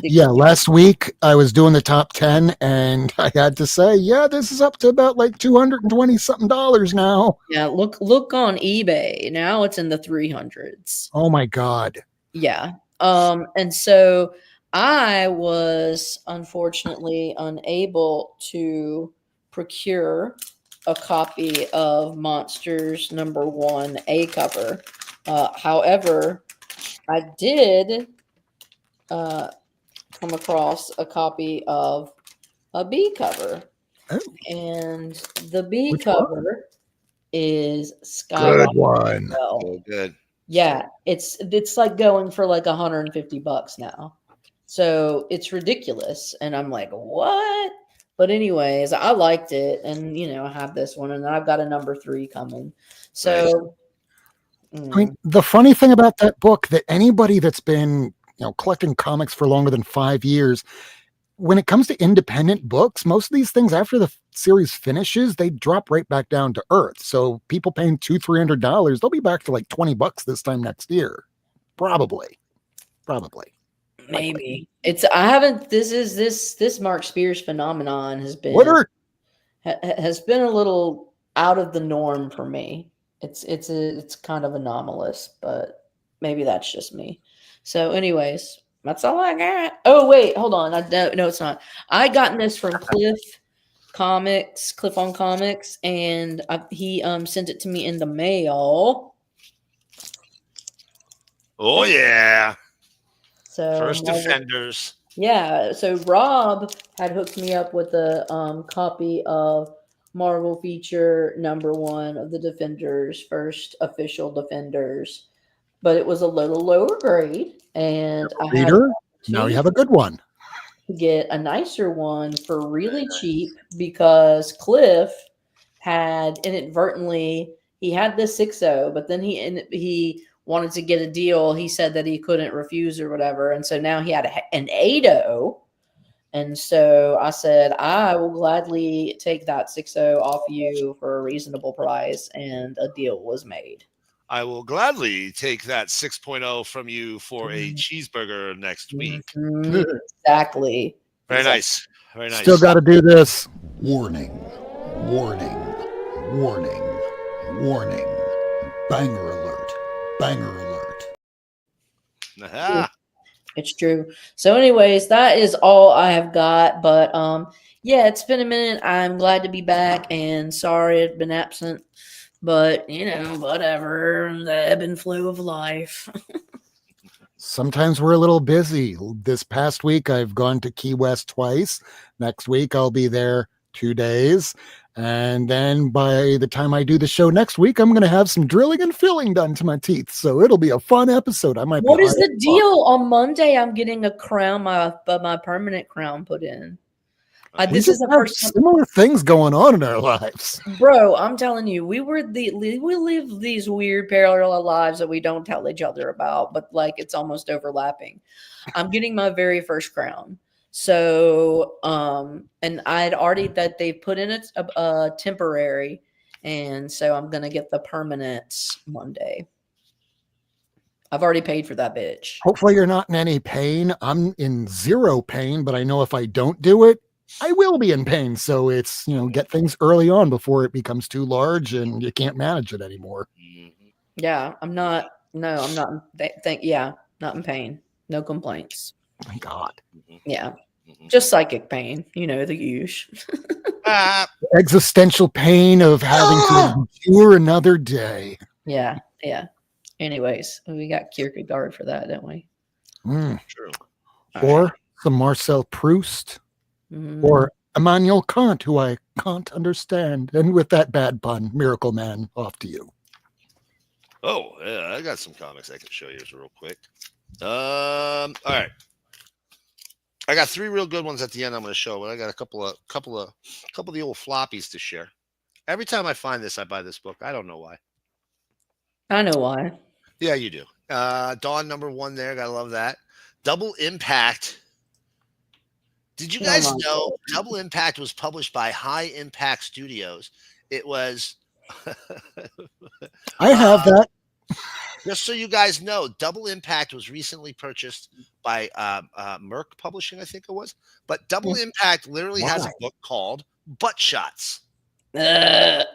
Yeah, last week I was doing the top 10 and I had to say, yeah, this is up to about like $220 something now. Yeah, look on eBay. Now it's in the 300s. Oh my God. Yeah. And so I was unfortunately unable to procure a copy of Monsters #1 A cover. However, I did come across a copy of a B cover. Oh. And the B Which one? cover is Good Skyrocket. one. Well. So good. Yeah, it's like going for like $150 now. So it's ridiculous. And I'm like, what? But anyways, I liked it. And I have this one and I've got a #3 coming. So I mean, the funny thing about that book that anybody that's been, collecting comics for longer than 5 years, when it comes to independent books, most of these things after the series finishes, they drop right back down to earth. So people paying $200-300, they'll be back to like $20 this time next year. Probably. maybe it's I haven't this Mark Spears phenomenon has been has been a little out of the norm for me. It's kind of anomalous, but maybe that's just me. So anyways, that's all I got. Oh wait, hold on. No, it's not. I gotten this from Cliff on Comics, and he sent it to me in the mail. Oh yeah. So First Defenders. Yeah, so Rob had hooked me up with a copy of Marvel feature #1 of the Defenders, first official Defenders, but it was a little lower grade, and I had now you have a good one. to get a nicer one for really cheap because Cliff had inadvertently he had the 6.0, but then he wanted to get a deal. He said that he couldn't refuse or whatever, and so now he had an 8.0. And so I said, I will gladly take that 6.0 off you for a reasonable price, and a deal was made. I will gladly take that 6.0 from you for a cheeseburger next week. Exactly. Very nice. Very nice. Still got to do this. Warning, warning, warning, warning. Banger alert, banger alert. Aha. It's true. So anyways, that is all I have got. But yeah, it's been a minute. I'm glad to be back, and sorry I've been absent. But whatever. The ebb and flow of life. Sometimes we're a little busy. This past week, I've gone to Key West twice. Next week, I'll be there 2 days. And then by the time I do the show next week, I'm going to have some drilling and filling done to my teeth. So it'll be a fun episode. What is the deal? On Monday, I'm getting a crown, my permanent crown put in. This is the first time. Similar things going on in our lives, bro. I'm telling you, we live these weird parallel lives that we don't tell each other about, but like it's almost overlapping. I'm getting my very first crown. So, and I'd already that they put in a temporary, and so I'm gonna get the permanent Monday. I've already paid for that bitch. Hopefully, you're not in any pain. I'm in zero pain, but I know if I don't do it, I will be in pain. So it's, get things early on before it becomes too large and you can't manage it anymore. Yeah, I'm not. No, I'm not. Not in pain. No complaints. Thank God. Yeah. Just psychic pain, the usual. Existential pain of having to endure another day. Yeah. Anyways, we got Kierkegaard for that, don't we? True. Or some Marcel Proust. Or Immanuel Kant, who I can't understand. And with that bad pun, Miracleman, off to you. Oh, yeah, I got some comics I can show you real quick. All right. I got 3 real good ones at the end I'm going to show, but I got a couple of the old floppies to share. Every time I find this, I buy this book. I don't know why. I know why. Yeah, you do. Dawn #1 there. Gotta love that. Double Impact. Did you guys know Double Impact was published by High Impact Studios? It was. I have that. Just so you guys know, Double Impact was recently purchased by Merck Publishing, I think it was. But Double Impact literally has a book called Butt Shots. Butt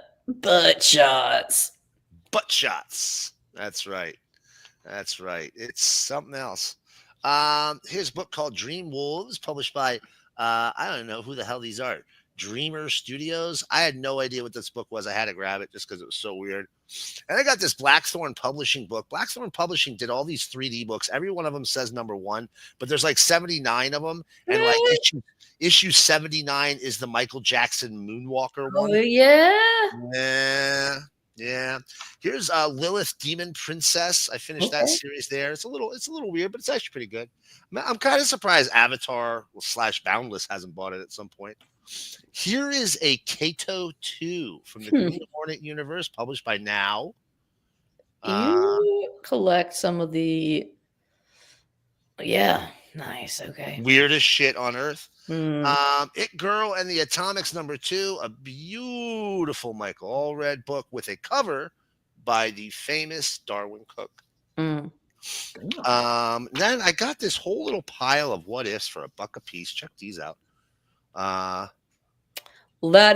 Shots. Butt Shots. That's right. That's right. It's something else. Here's a book called Dream Wolves, published by I don't know who the hell these are. Dreamer Studios. I had no idea what this book was. I had to grab it just because it was so weird. And I got this Blackthorn Publishing book. Blackthorn Publishing did all these 3D books. Every one of them says number 1, but there's like 79 of them. And like Really? issue 79 is the Michael Jackson Moonwalker Oh one. yeah. Yeah. Yeah. Here's Lilith Demon Princess. I finished that series there. It's a little weird, but it's actually pretty good. I'm kind of surprised Avatar / Boundless hasn't bought it at some point. Here is a Kato 2 from the Green Hornet universe, published by Now. You collect some of the nice. Okay. Weirdest shit on earth. Mm. It Girl and the Atomics #2, a beautiful Michael Allred book with a cover by the famous Darwin Cook. Mm. Then I got this whole little pile of what ifs for $1 a piece. Check these out. That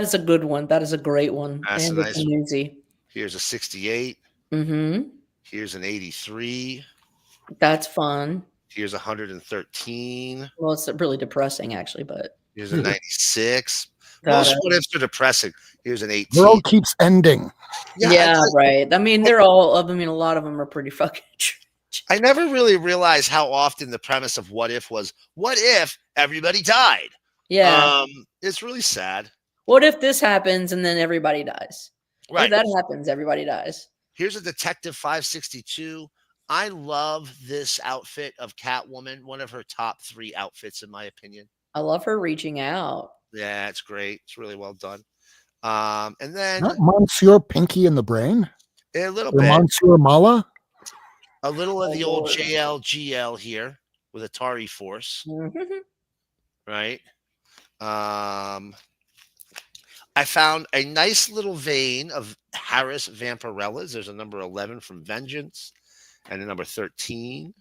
is a good one. That is a great one. That's And a nice it's one. easy. Here's a 68. Mm-hmm. Here's an 83. That's fun. Here's 113. Well, it's really depressing, actually, but Here's a 96. Got Most it. what ifs are depressing. Here's an 18. World keeps ending. yeah, right. I mean, they're all. I mean, a lot of them are pretty fucking. I never really realized how often the premise of what if was, what if everybody died? Yeah. It's really sad. What if this happens and then everybody dies? Right. If that happens, everybody dies. Here's a Detective 562. I love this outfit of Catwoman. One of her top 3 outfits, in my opinion. I love her reaching out. Yeah, it's great. It's really well done. And then Not Monsieur Pinky in the Brain? a little Or bit, Monsieur Mala? a little of Oh, the old Lord. JLGL here with Atari Force, Mhm. right? I found a nice little vein of Harris Vampirellas. There's a number 11 from Vengeance and a number 13.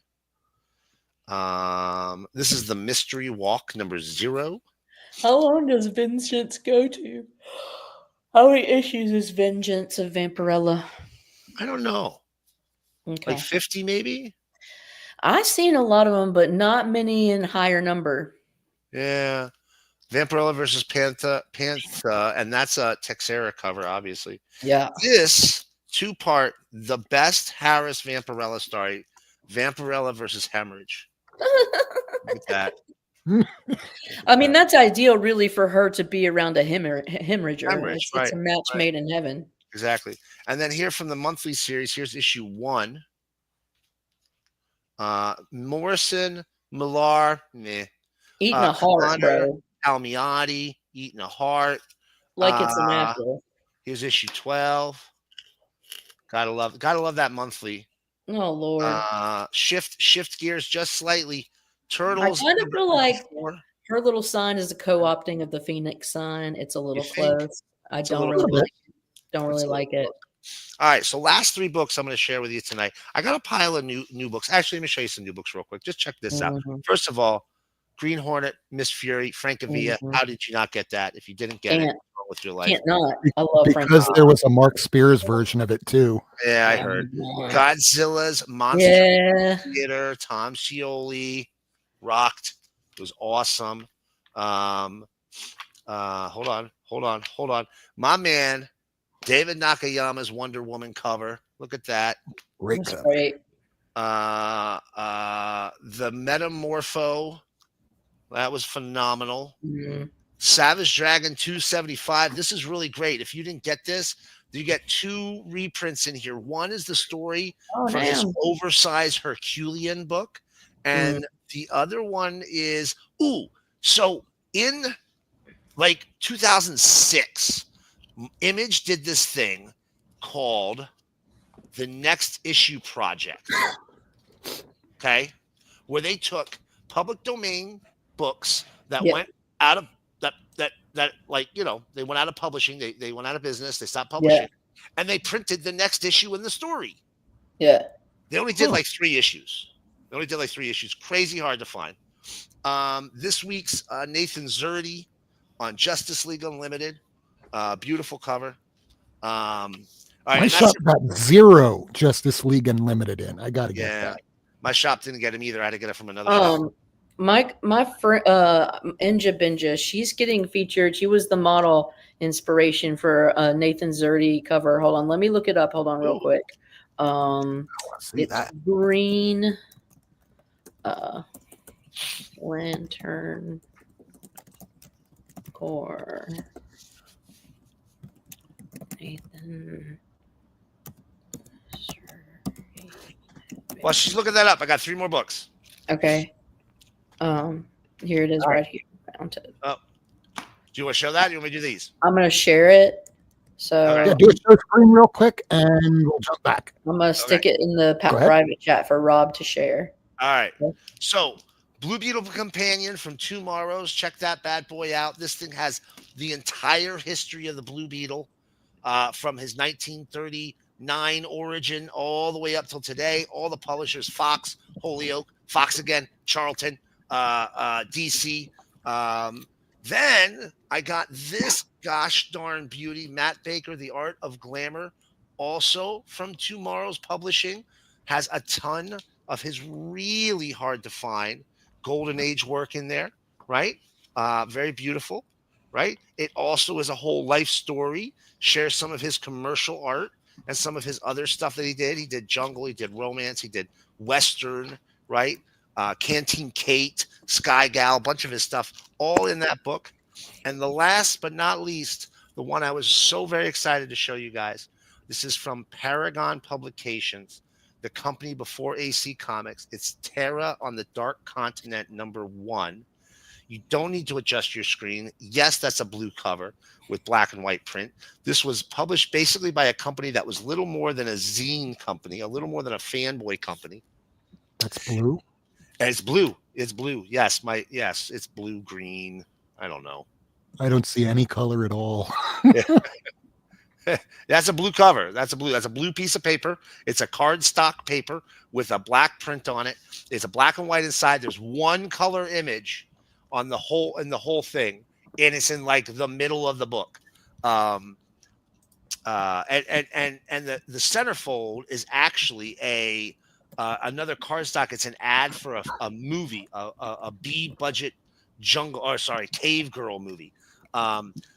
This is the Mystery Walk #0. How long does Vengeance go to? How many issues is Vengeance of Vampirella? I don't know. Okay. Like 50 maybe? I've seen a lot of them, but not many in higher number. Yeah. Vampirella versus Pantha, and that's a Texera cover, obviously. Yeah. This 2-part, the best Harris Vampirella story, Vampirella versus Hemorrhage. Look at that. I mean, that's ideal, really, for her to be around a hemorrhager. Hemorrhage, It's a match right. made in heaven. Exactly. And then here from the monthly series, here's issue 1. Morrison, Millar, meh. Eating a heart, Connor, bro. Palmiotti, Eating a Heart. Like it's an apple. Here's issue 12. Gotta love that monthly. Oh, Lord. Shift gears just slightly. Turtles. I kind of feel like 4. her little sign is a co-opting of the Phoenix sign. It's a little You think? close. I It's a don't little really bit. like it. All right, so last 3 books I'm going to share with you tonight. I got a pile of new books. Actually, let me show you some new books real quick. Just check this out. Mhm. First of all, Green Hornet, Miss Fury, Francavilla. Mhm. How did you not get that? If you didn't get it, Can't. what's wrong with your life? Can't not. I love Frank. Because there was a Mark Spears version of it too. Yeah, I heard. Godzilla's Monster Yeah. Theater, Tom Scioli rocked. It was awesome. Hold on. My man, David Nakayama's Wonder Woman cover. Look at that. Great That's cover. great. The Metamorpho. That was phenomenal. Mhm. Savage Dragon 275. This is really great. If you didn't get this, you get 2 reprints in here. One is the story Oh, from this damn. oversized Herculean book, and the other one is so in like 2006, Image did this thing called the Next Issue Project. Okay, where they took public domain books that went out of that like, you know, they went out of publishing, they went out of business, they stopped publishing, and they printed the next issue in the story. Yeah. They only did like 3 issues. Crazy hard to find. This week's Nathan Zerdy on Justice League Unlimited. Beautiful cover. All right, My and shop that's got 0 Justice League Unlimited in. I got to get yeah. that. My shop didn't get him either. I had to get it from another shop. My friend Inja Benja, she's getting featured. She was the model inspiration for Nathan Zerdy cover. Hold on, let me look it up. Hold on, real Ooh. quick. See It's that. Green Lantern Core. Nathan Zerdy. Well, she's looking that up. I got 3 more books. Okay. Here it is, right here. Found it. Oh, do you want to show that? Or you want me to do these? I'm gonna share it. So Yeah, do a share screen real quick, and we'll jump back. I'm gonna stick it in the Go ahead. private chat for Rob to share. All right. Okay. So, Blue Beetle Companion from Tomorrows. Check that bad boy out. This thing has the entire history of the Blue Beetle from his 1939 origin all the way up till today. All the publishers: Fox, Holyoke, Fox again, Charlton, DC. Then I got this gosh darn beauty, Matt Baker, The Art of Glamour, also from Tomorrow's Publishing. Has a ton of his really hard to find Golden Age work in there, right? Very beautiful, right? It also is a whole life story, shares some of his commercial art and some of his other stuff that he did. He did jungle, he did romance, he did Western, right? Canteen Kate, Sky Gal, a bunch of his stuff, all in that book. And the last but not least, the one I was so very excited to show you guys. This is from Paragon Publications, the company before AC Comics. It's Terra on the Dark Continent #1. You don't need to adjust your screen. Yes, that's a blue cover with black and white print. This was published basically by a company that was little more than a zine company, a little more than a fanboy company. That's blue. And it's blue. It's blue. Yes, it's blue, green. I don't know. I don't see any color at all. That's a blue cover. That's a blue piece of paper. It's a cardstock paper with a black print on it. It's a black and white inside. There's one color image on the whole thing, and it's in like the middle of the book. And the centerfold is actually another cardstock. It's an ad for a movie, a B budget cave girl movie.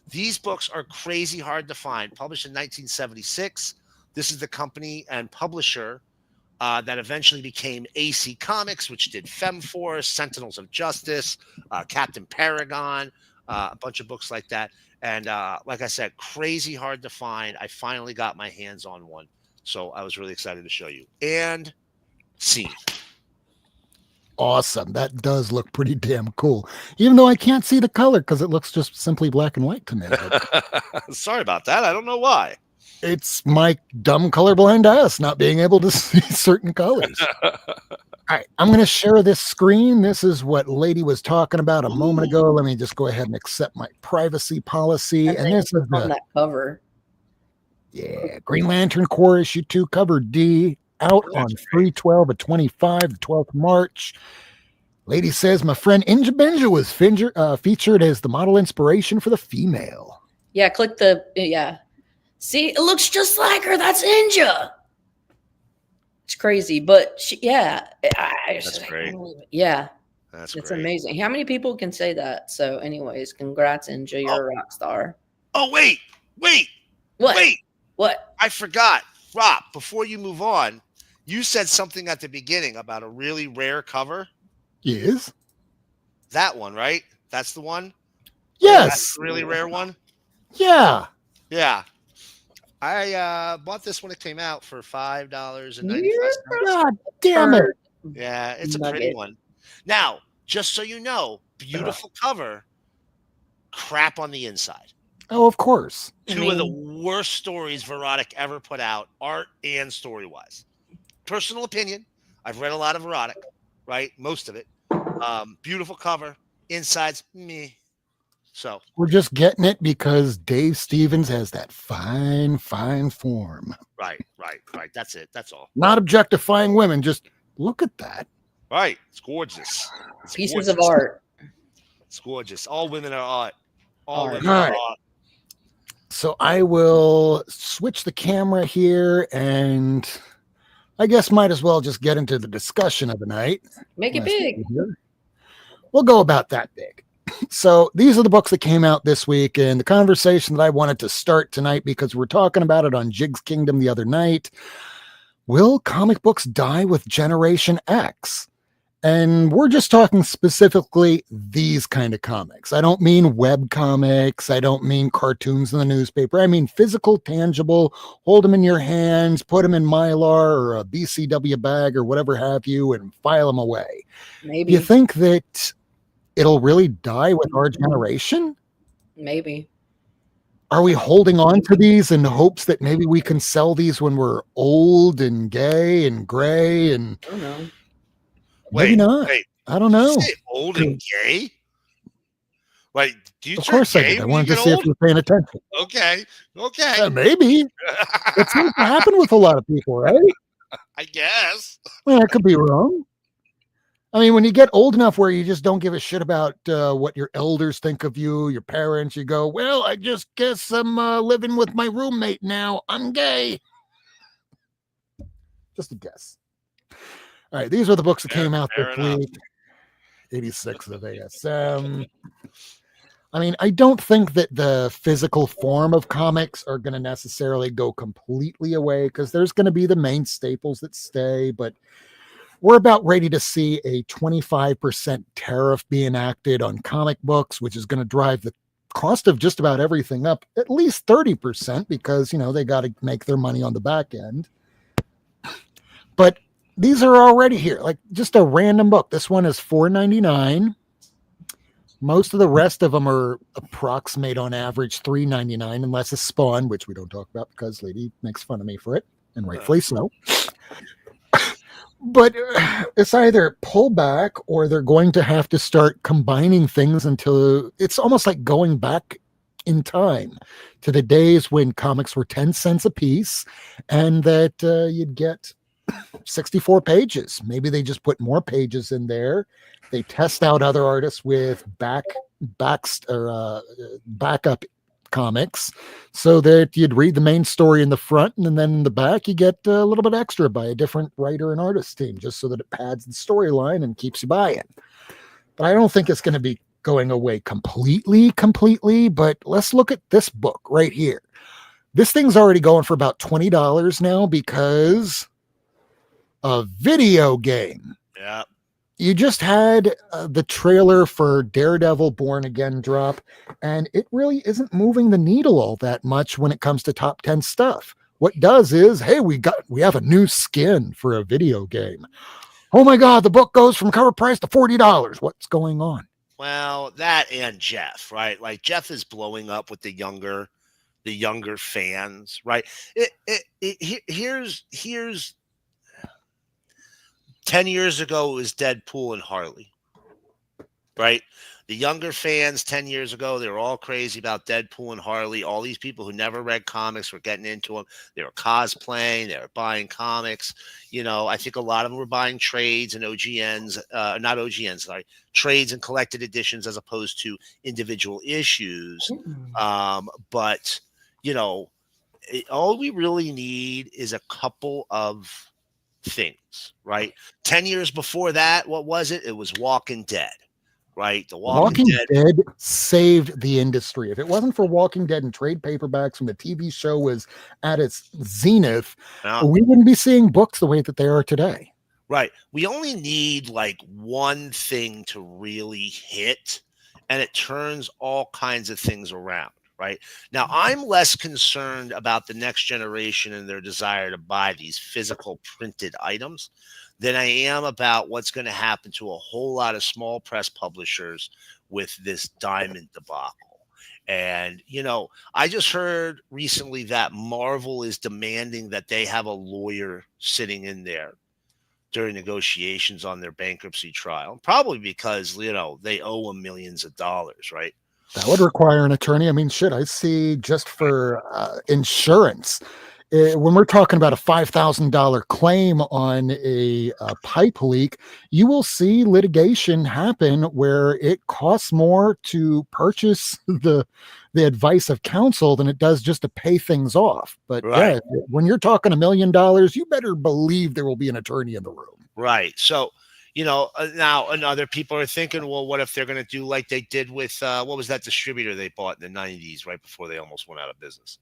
These books are crazy hard to find. Published in 1976. This is the company and publisher that eventually became AC Comics, which did FemForce, Sentinels of Justice, Captain Paragon, a bunch of books like that. And like I said, crazy hard to find. I finally got my hands on one. So I was really excited to show you. And scene. Awesome. That does look pretty damn cool. Even though I can't see the color because it looks just simply black and white to me. Sorry about that. I don't know why. It's my dumb colorblind ass not being able to see certain colors. All right, I'm going to share this screen. This is what Lady was talking about a moment ago. Let me just go ahead and accept my privacy policy. And this is on that cover. Yeah, Green Lantern Corps issue 2, cover D, out on 3/12/25, the 12th of March. Lady says my friend Inja Benja was featured as the model inspiration for the female. Yeah, click See, it looks just like her. That's Inja. It's crazy, but That's great. Yeah, That's it's great. amazing. How many people can say that? So, anyways, congrats, Inja. You're a rock star. Oh, wait. What? I forgot. Rob, before you move on, you said something at the beginning about a really rare cover. Yes. That one, right? That's the one? Yes. That's the really rare one? Yeah. Yeah. I bought this when it came out for $5.95. God damn it. Yeah, it's a pretty one. Now, just so you know, beautiful cover, crap on the inside. Oh, of course. Two of the worst stories Verotic ever put out, art and story-wise. Personal opinion. I've read a lot of Verotic, right? Most of it. Beautiful cover. Inside's meh. So we're just getting it because Dave Stevens has that fine form. Right. That's it. That's all. Not objectifying women. Just look at that. Right. It's gorgeous. It's Pieces of art. It's gorgeous. All women are art. All All women right. are art. so I will switch the camera here, and I guess might as well just get into the discussion of the night. Make it big. We'll go about that big. So these are the books that came out this week, and the conversation that I wanted to start tonight, because we're talking about it on Jig's Kingdom the other night. Will comic books die with Generation X? And we're just talking specifically these kind of comics. I don't mean web comics. I don't mean cartoons in the newspaper. I mean physical, tangible, hold them in your hands, put them in Mylar or a BCW bag or whatever have you, and file them away. Maybe. You think that it'll really die with our generation? Maybe. Are we holding on to these in hopes that maybe we can sell these when we're old and gay and gray? And I don't know. maybe not. Wait, I don't know. did you say old and gay? Like, do you Of turn course I gay did. I when you wanted to get see if old? you're paying attention. Okay. Maybe. It seems to happen with a lot of people, right? I guess. Well, I could be wrong. I mean, when you get old enough where you just don't give a shit about what your elders think of you, your parents, you go, well, I just guess I'm living with my roommate now. I'm gay. Just a guess. All right, these are the books that came out fair this enough. week. 86 of ASM. I mean, I don't think that the physical form of comics are going to necessarily go completely away, because there's going to be the main staples that stay, but we're about ready to see a 25% tariff be enacted on comic books, which is going to drive the cost of just about everything up at least 30%, because, you know, they got to make their money on the back end. But these are already here, like just a random book. This one is $4.99. Most of the rest of them are approximate on average $3.99, unless it's Spawn, which we don't talk about because Lady makes fun of me for it, and rightfully so. But it's either pull back or they're going to have to start combining things until it's almost like going back in time to the days when comics were 10 cents a piece, and that you'd get 64 pages. Maybe they just put more pages in there. They test out other artists with backup comics, so that you'd read the main story in the front, and then in the back you get a little bit extra by a different writer and artist team, just so that it pads the storyline and keeps you buying. But I don't think it's going to be going away completely. But let's look at this book right here. This thing's already going for about $20 now, because a video game. Yeah. You just had the trailer for Daredevil Born Again drop, and it really isn't moving the needle all that much when it comes to top 10 stuff. What does is, hey, we have a new skin for a video game. Oh my God, the book goes from cover price to $40. What's going on? Well, that and Jeff, right? Like, Jeff is blowing up with the younger fans, right? Here's 10 years ago, it was Deadpool and Harley, right? The younger fans 10 years ago, they were all crazy about Deadpool and Harley. All these people who never read comics were getting into them. They were cosplaying. They were buying comics. You know, I think a lot of them were buying trades and trades and collected editions as opposed to individual issues. But, you know, all we really need is a couple of things, right? 10 years before that, what was it? It was Walking Dead, right? The Walking Dead saved the industry. If it wasn't for Walking Dead and trade paperbacks when the TV show was at its zenith, we wouldn't be seeing books the way that they are today. Right. We only need like one thing to really hit, and it turns all kinds of things around. Right now, I'm less concerned about the next generation and their desire to buy these physical printed items than I am about what's going to happen to a whole lot of small press publishers with this Diamond debacle. And, you know, I just heard recently that Marvel is demanding that they have a lawyer sitting in there during negotiations on their bankruptcy trial, probably because, you know, they owe them millions of dollars, right? That would require an attorney. I mean, shit, I see just for insurance, when we're talking about a $5,000 claim on a pipe leak, you will see litigation happen where it costs more to purchase the advice of counsel than it does just to pay things off. But Right. yeah, when you're talking $1 million, you better believe there will be an attorney in the room. Right. So, now and other people are thinking, well, what if they're going to do like they did with what was that distributor they bought in the 90s, right before they almost went out of business?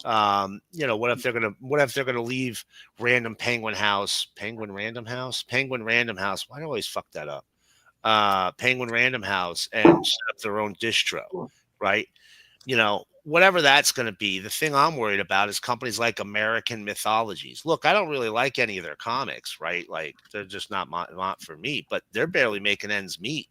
What if they're gonna leave Penguin Random House? Why do I always fuck that up? Penguin Random House and set up their own distro, right? Whatever that's going to be. The thing I'm worried about is companies like American Mythologies. Look, I don't really like any of their comics, right? Like they're just not for me, but they're barely making ends meet,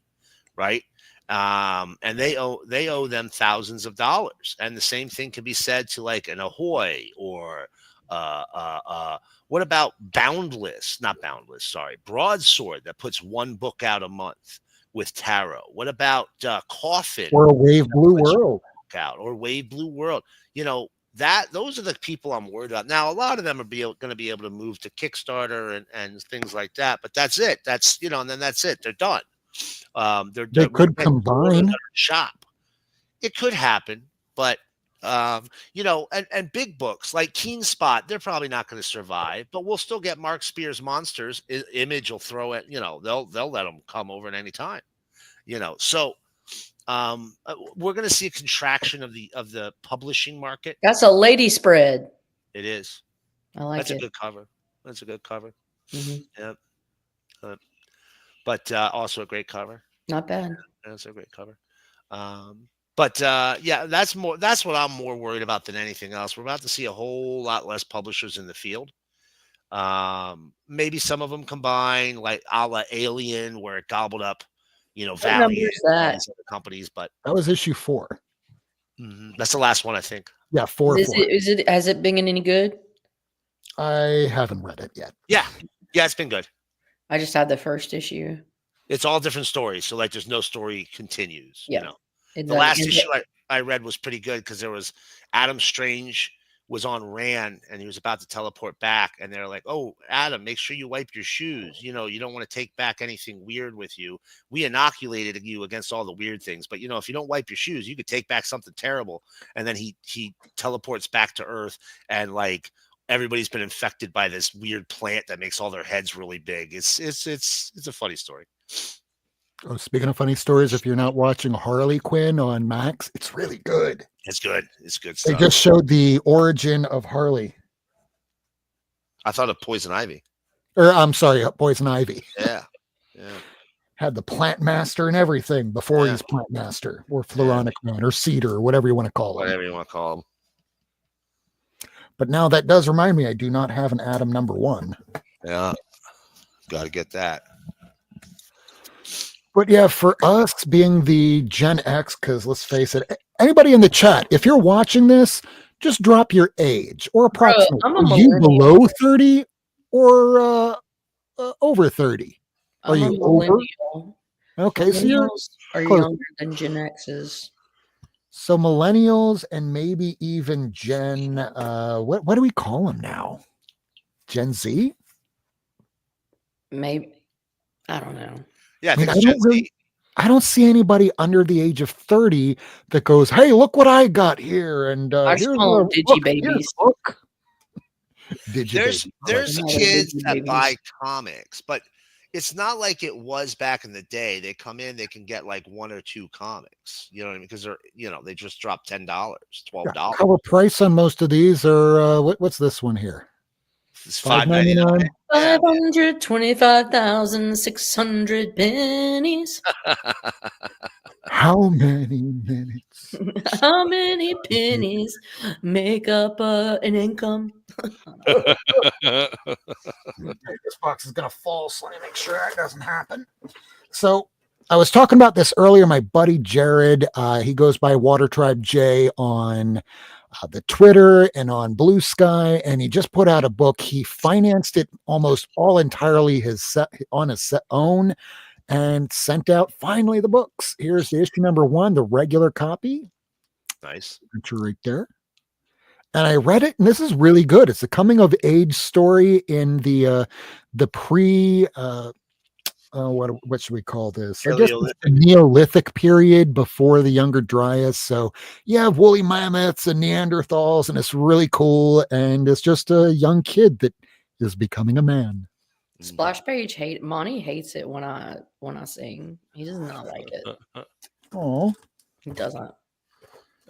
right? And they owe them thousands of dollars. And the same thing can be said to like an Ahoy or what about Broadsword that puts one book out a month with tarot? What about Coffin or a Wave Blue World? Out or Wave Blue World? Those are the people I'm worried about. Now, a lot of them are going to be able to move to Kickstarter and things like that, but that's it. That's and then that's it. They're done. They could combine shop. It could happen, but and big books like Keen Spot, they're probably not going to survive, but we'll still get Mark Spear's Monsters. Image will throw it. They'll let them come over at any time. So we're going to see a contraction of the publishing market. That's a lady spread. It is. I like That's it. That's a good cover. Mm-hmm. Yep. But also a great cover. Not bad. That's a great cover. That's what I'm more worried about than anything else. We're about to see a whole lot less publishers in the field. Maybe some of them combine, like a la Alien, where it gobbled up, Valiant and all these other companies. But that was issue 4. Mm-hmm. That's the last one, I think. Yeah, 4. Has it been any good? I haven't read it yet. Yeah, it's been good. I just had the first issue. It's all different stories, so like there's no story continues. Yeah. The last issue I read was pretty good because there was Adam Strange was on Ran and he was about to teleport back, and they're like, "Oh, Adam, make sure you wipe your shoes. You don't want to take back anything weird with you. We inoculated you against all the weird things, but if you don't wipe your shoes, you could take back something terrible." And then he teleports back to Earth, and like everybody's been infected by this weird plant that makes all their heads really big. It's a funny story. Oh, speaking of funny stories, if you're not watching Harley Quinn on Max, it's really good. It's good. It's good stuff. They just showed the origin of Harley. I thought of Poison Ivy. Or I'm sorry, Poison Ivy. Yeah. Had the Plant Master and everything before he's Plant Master, or Floronic Man, or Cedar, or whatever you want to call him. Whatever you want to call him. But now that does remind me, I do not have an Adam #1. Yeah. Got to get that. But yeah, for us being the Gen X, because let's face it, anybody in the chat, if you're watching this, just drop your age or approximately. Are you below 30 or over 30? Are you over? Okay, so you're younger than Gen X's. So millennials and maybe even Gen, what do we call them now? Gen Z? Maybe. I don't know. Yeah, I don't see anybody under the age of 30 that goes, "Hey, look what I got here!" And here's digi babies. There's kids that buy comics, but it's not like it was back in the day. They come in, they can get like 1 or 2 comics. You know what I mean? Because they're they just dropped $10, $12. Cover price on most of these are what's this one here? It's $5.99. 525,600 pennies. How many minutes? How many pennies make up an income? This box is gonna fall, so let me make sure that doesn't happen. So I was talking about this earlier. My buddy Jared, he goes by Water Tribe J on the Twitter and on Blue Sky, and he just put out a book. He financed it almost all entirely on his own, and sent out finally the books. Here's the issue #1, the regular copy. Nice, picture right there. And I read it, and this is really good. It's a coming of age story in the pre what should we call this? I guess it's the Neolithic period before the Younger Dryas. So you have woolly mammoths and Neanderthals, and it's really cool. And it's just a young kid that is becoming a man. Splash Page Monty hates it when I sing. He does not like it. Oh, He doesn't.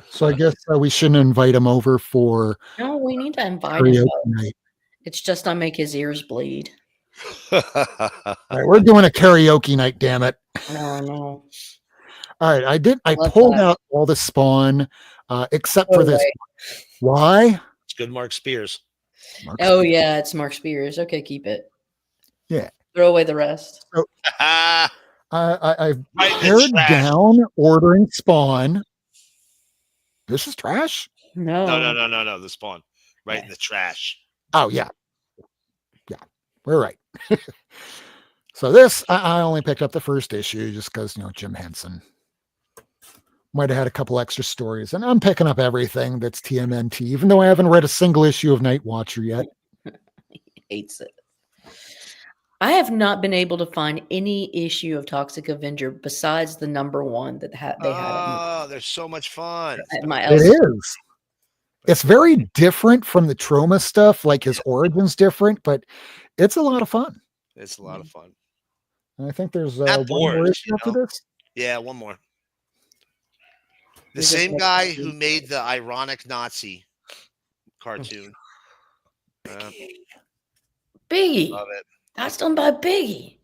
so I guess we shouldn't invite him over for. No, we need to invite him. Night. It's just I make his ears bleed. All right, we're doing a karaoke night, damn it. No. All right, I pulled out all the Spawn, except for this. Why? It's good Mark Spears. Yeah, it's Mark Spears. Okay, keep it. Yeah. Throw away the rest. So, I've pared down ordering Spawn. This is trash? No. The Spawn. Right in the trash. Oh, yeah. Yeah, we're right. So this, I only picked up the first issue just because, Jim Henson might have had a couple extra stories. And I'm picking up everything that's TMNT, even though I haven't read a single issue of Night Watcher yet. He hates it. I have not been able to find any issue of Toxic Avenger besides the number one that they had. Oh, they're so much fun. It is. It's very different from the Trauma stuff. Like his origin's different, but it's a lot of fun. It's a lot of fun. I think there's one more issue after this. Yeah, one more. The same guy who made the ironic Nazi cartoon. Biggie. Love it. That's done by Biggie.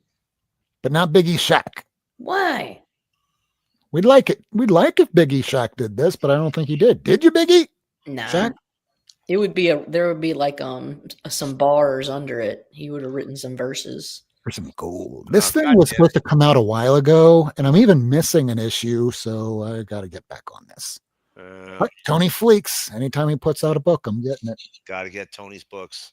But not Biggie Shack. Why? We'd like it. We'd like if Biggie Shack did this, but I don't think he did. Did you, Biggie? Nah. Shack? It would be there would be like some bars under it. He would have written some verses. For some gold. This thing was supposed to come out a while ago, and I'm even missing an issue, so I got to get back on this. Tony Fleeks. Anytime he puts out a book, I'm getting it. Got to get Tony's books.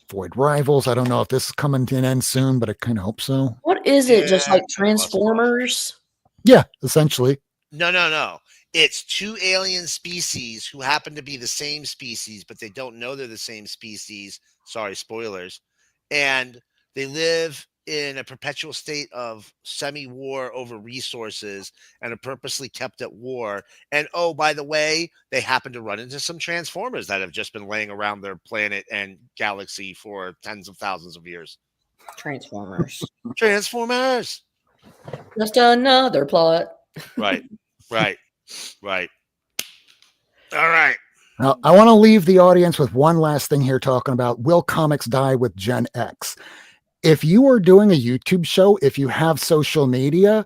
Void Rivals. I don't know if this is coming to an end soon, but I kind of hope so. What is it? Just like Transformers? Yeah, essentially. No. It's two alien species who happen to be the same species, but they don't know they're the same species. Sorry, spoilers. And they live in a perpetual state of semi-war over resources and are purposely kept at war. And oh, by the way, they happen to run into some Transformers that have just been laying around their planet and galaxy for tens of thousands of years. Transformers. Just another plot. Right. All right. Now, I want to leave the audience with one last thing here talking about will comics die with Gen X? If you are doing a YouTube show, if you have social media,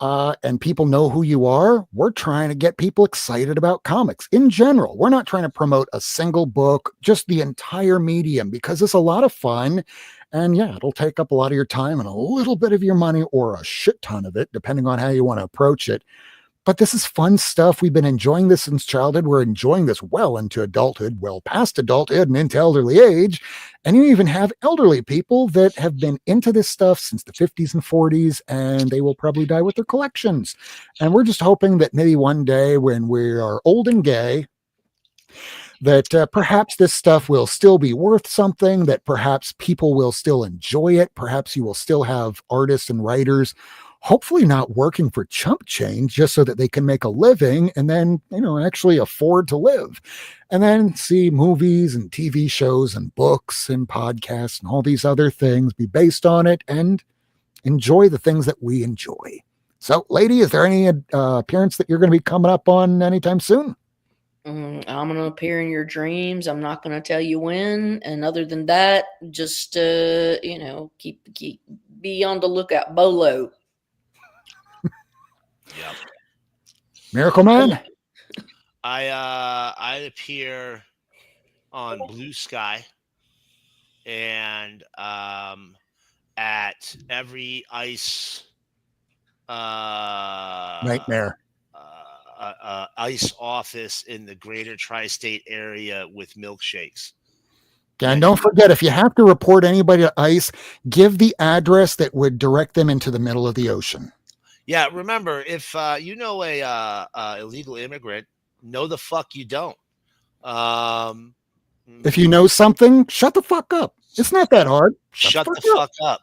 and people know who you are, we're trying to get people excited about comics in general. We're not trying to promote a single book, just the entire medium, because it's a lot of fun. And yeah, it'll take up a lot of your time and a little bit of your money or a shit ton of it, depending on how you want to approach it. But this is fun stuff. We've been enjoying this since childhood. We're enjoying this well into adulthood, well past adulthood and into elderly age. And you even have elderly people that have been into this stuff since the 50s and 40s, and they will probably die with their collections. And we're just hoping that maybe one day when we are old and gay, that perhaps this stuff will still be worth something, that perhaps people will still enjoy it. Perhaps you will still have artists and writers hopefully not working for chump change just so that they can make a living and then, actually afford to live, and then see movies and TV shows and books and podcasts and all these other things be based on it and enjoy the things that we enjoy. So, lady, is there any appearance that you're going to be coming up on anytime soon? I'm going to appear in your dreams. I'm not going to tell you when. And other than that, just, keep be on the lookout. Bolo. Yep. Miracleman? I appear on Blue Sky and at every ice Nightmare. Ice office in the greater tri-state area with milkshakes. And don't forget, if you have to report anybody to ICE, give the address that would direct them into the middle of the ocean. Yeah, remember, if you know a illegal immigrant, no the fuck you don't. If you know something, shut the fuck up. It's not that hard. Shut the fuck up.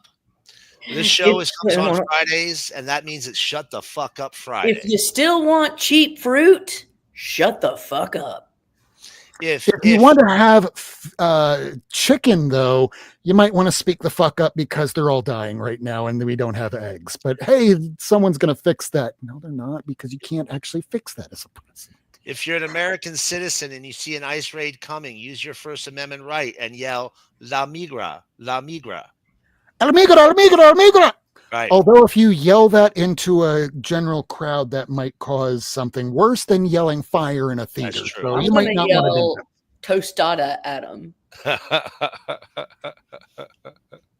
This show comes on Fridays, and that means it's Shut the Fuck Up Friday. If you still want cheap fruit, shut the fuck up. If you want to have chicken, though, you might want to speak the fuck up because they're all dying right now and we don't have eggs. But hey, someone's going to fix that. No, they're not, because you can't actually fix that as a president. If you're an American citizen and you see an ICE raid coming, use your First Amendment right and yell, La migra, la migra. La migra, la migra, la migra. Right. Although if you yell that into a general crowd, that might cause something worse than yelling fire in a theater. That's true. So I'm you might not want to do tostada at him.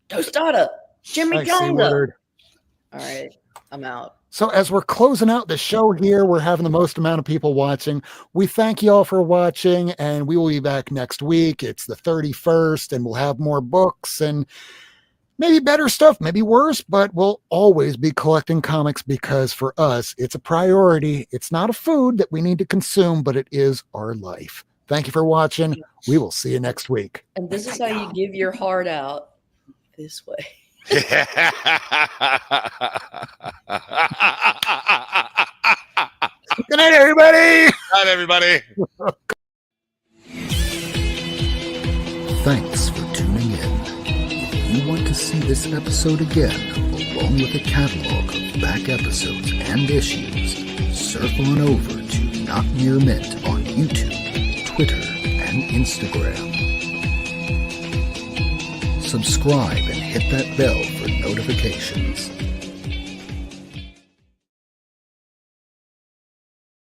Tostada. Jimmy Jonga. All right. I'm out. So as we're closing out the show here, we're having the most amount of people watching. We thank you all for watching, and we will be back next week. It's the 31st, and we'll have more books and maybe better stuff, maybe worse, but we'll always be collecting comics because for us, it's a priority. It's not a food that we need to consume, but it is our life. Thank you for watching. We will see you next week. And this is how you give your heart out, this way. Good night, everybody. Good night, everybody. Thanks for tuning in. If you want to see this episode again, along with a catalog of back episodes and issues, surf on over to Not Near Mint on YouTube, Twitter, and Instagram. Subscribe and hit that bell for notifications.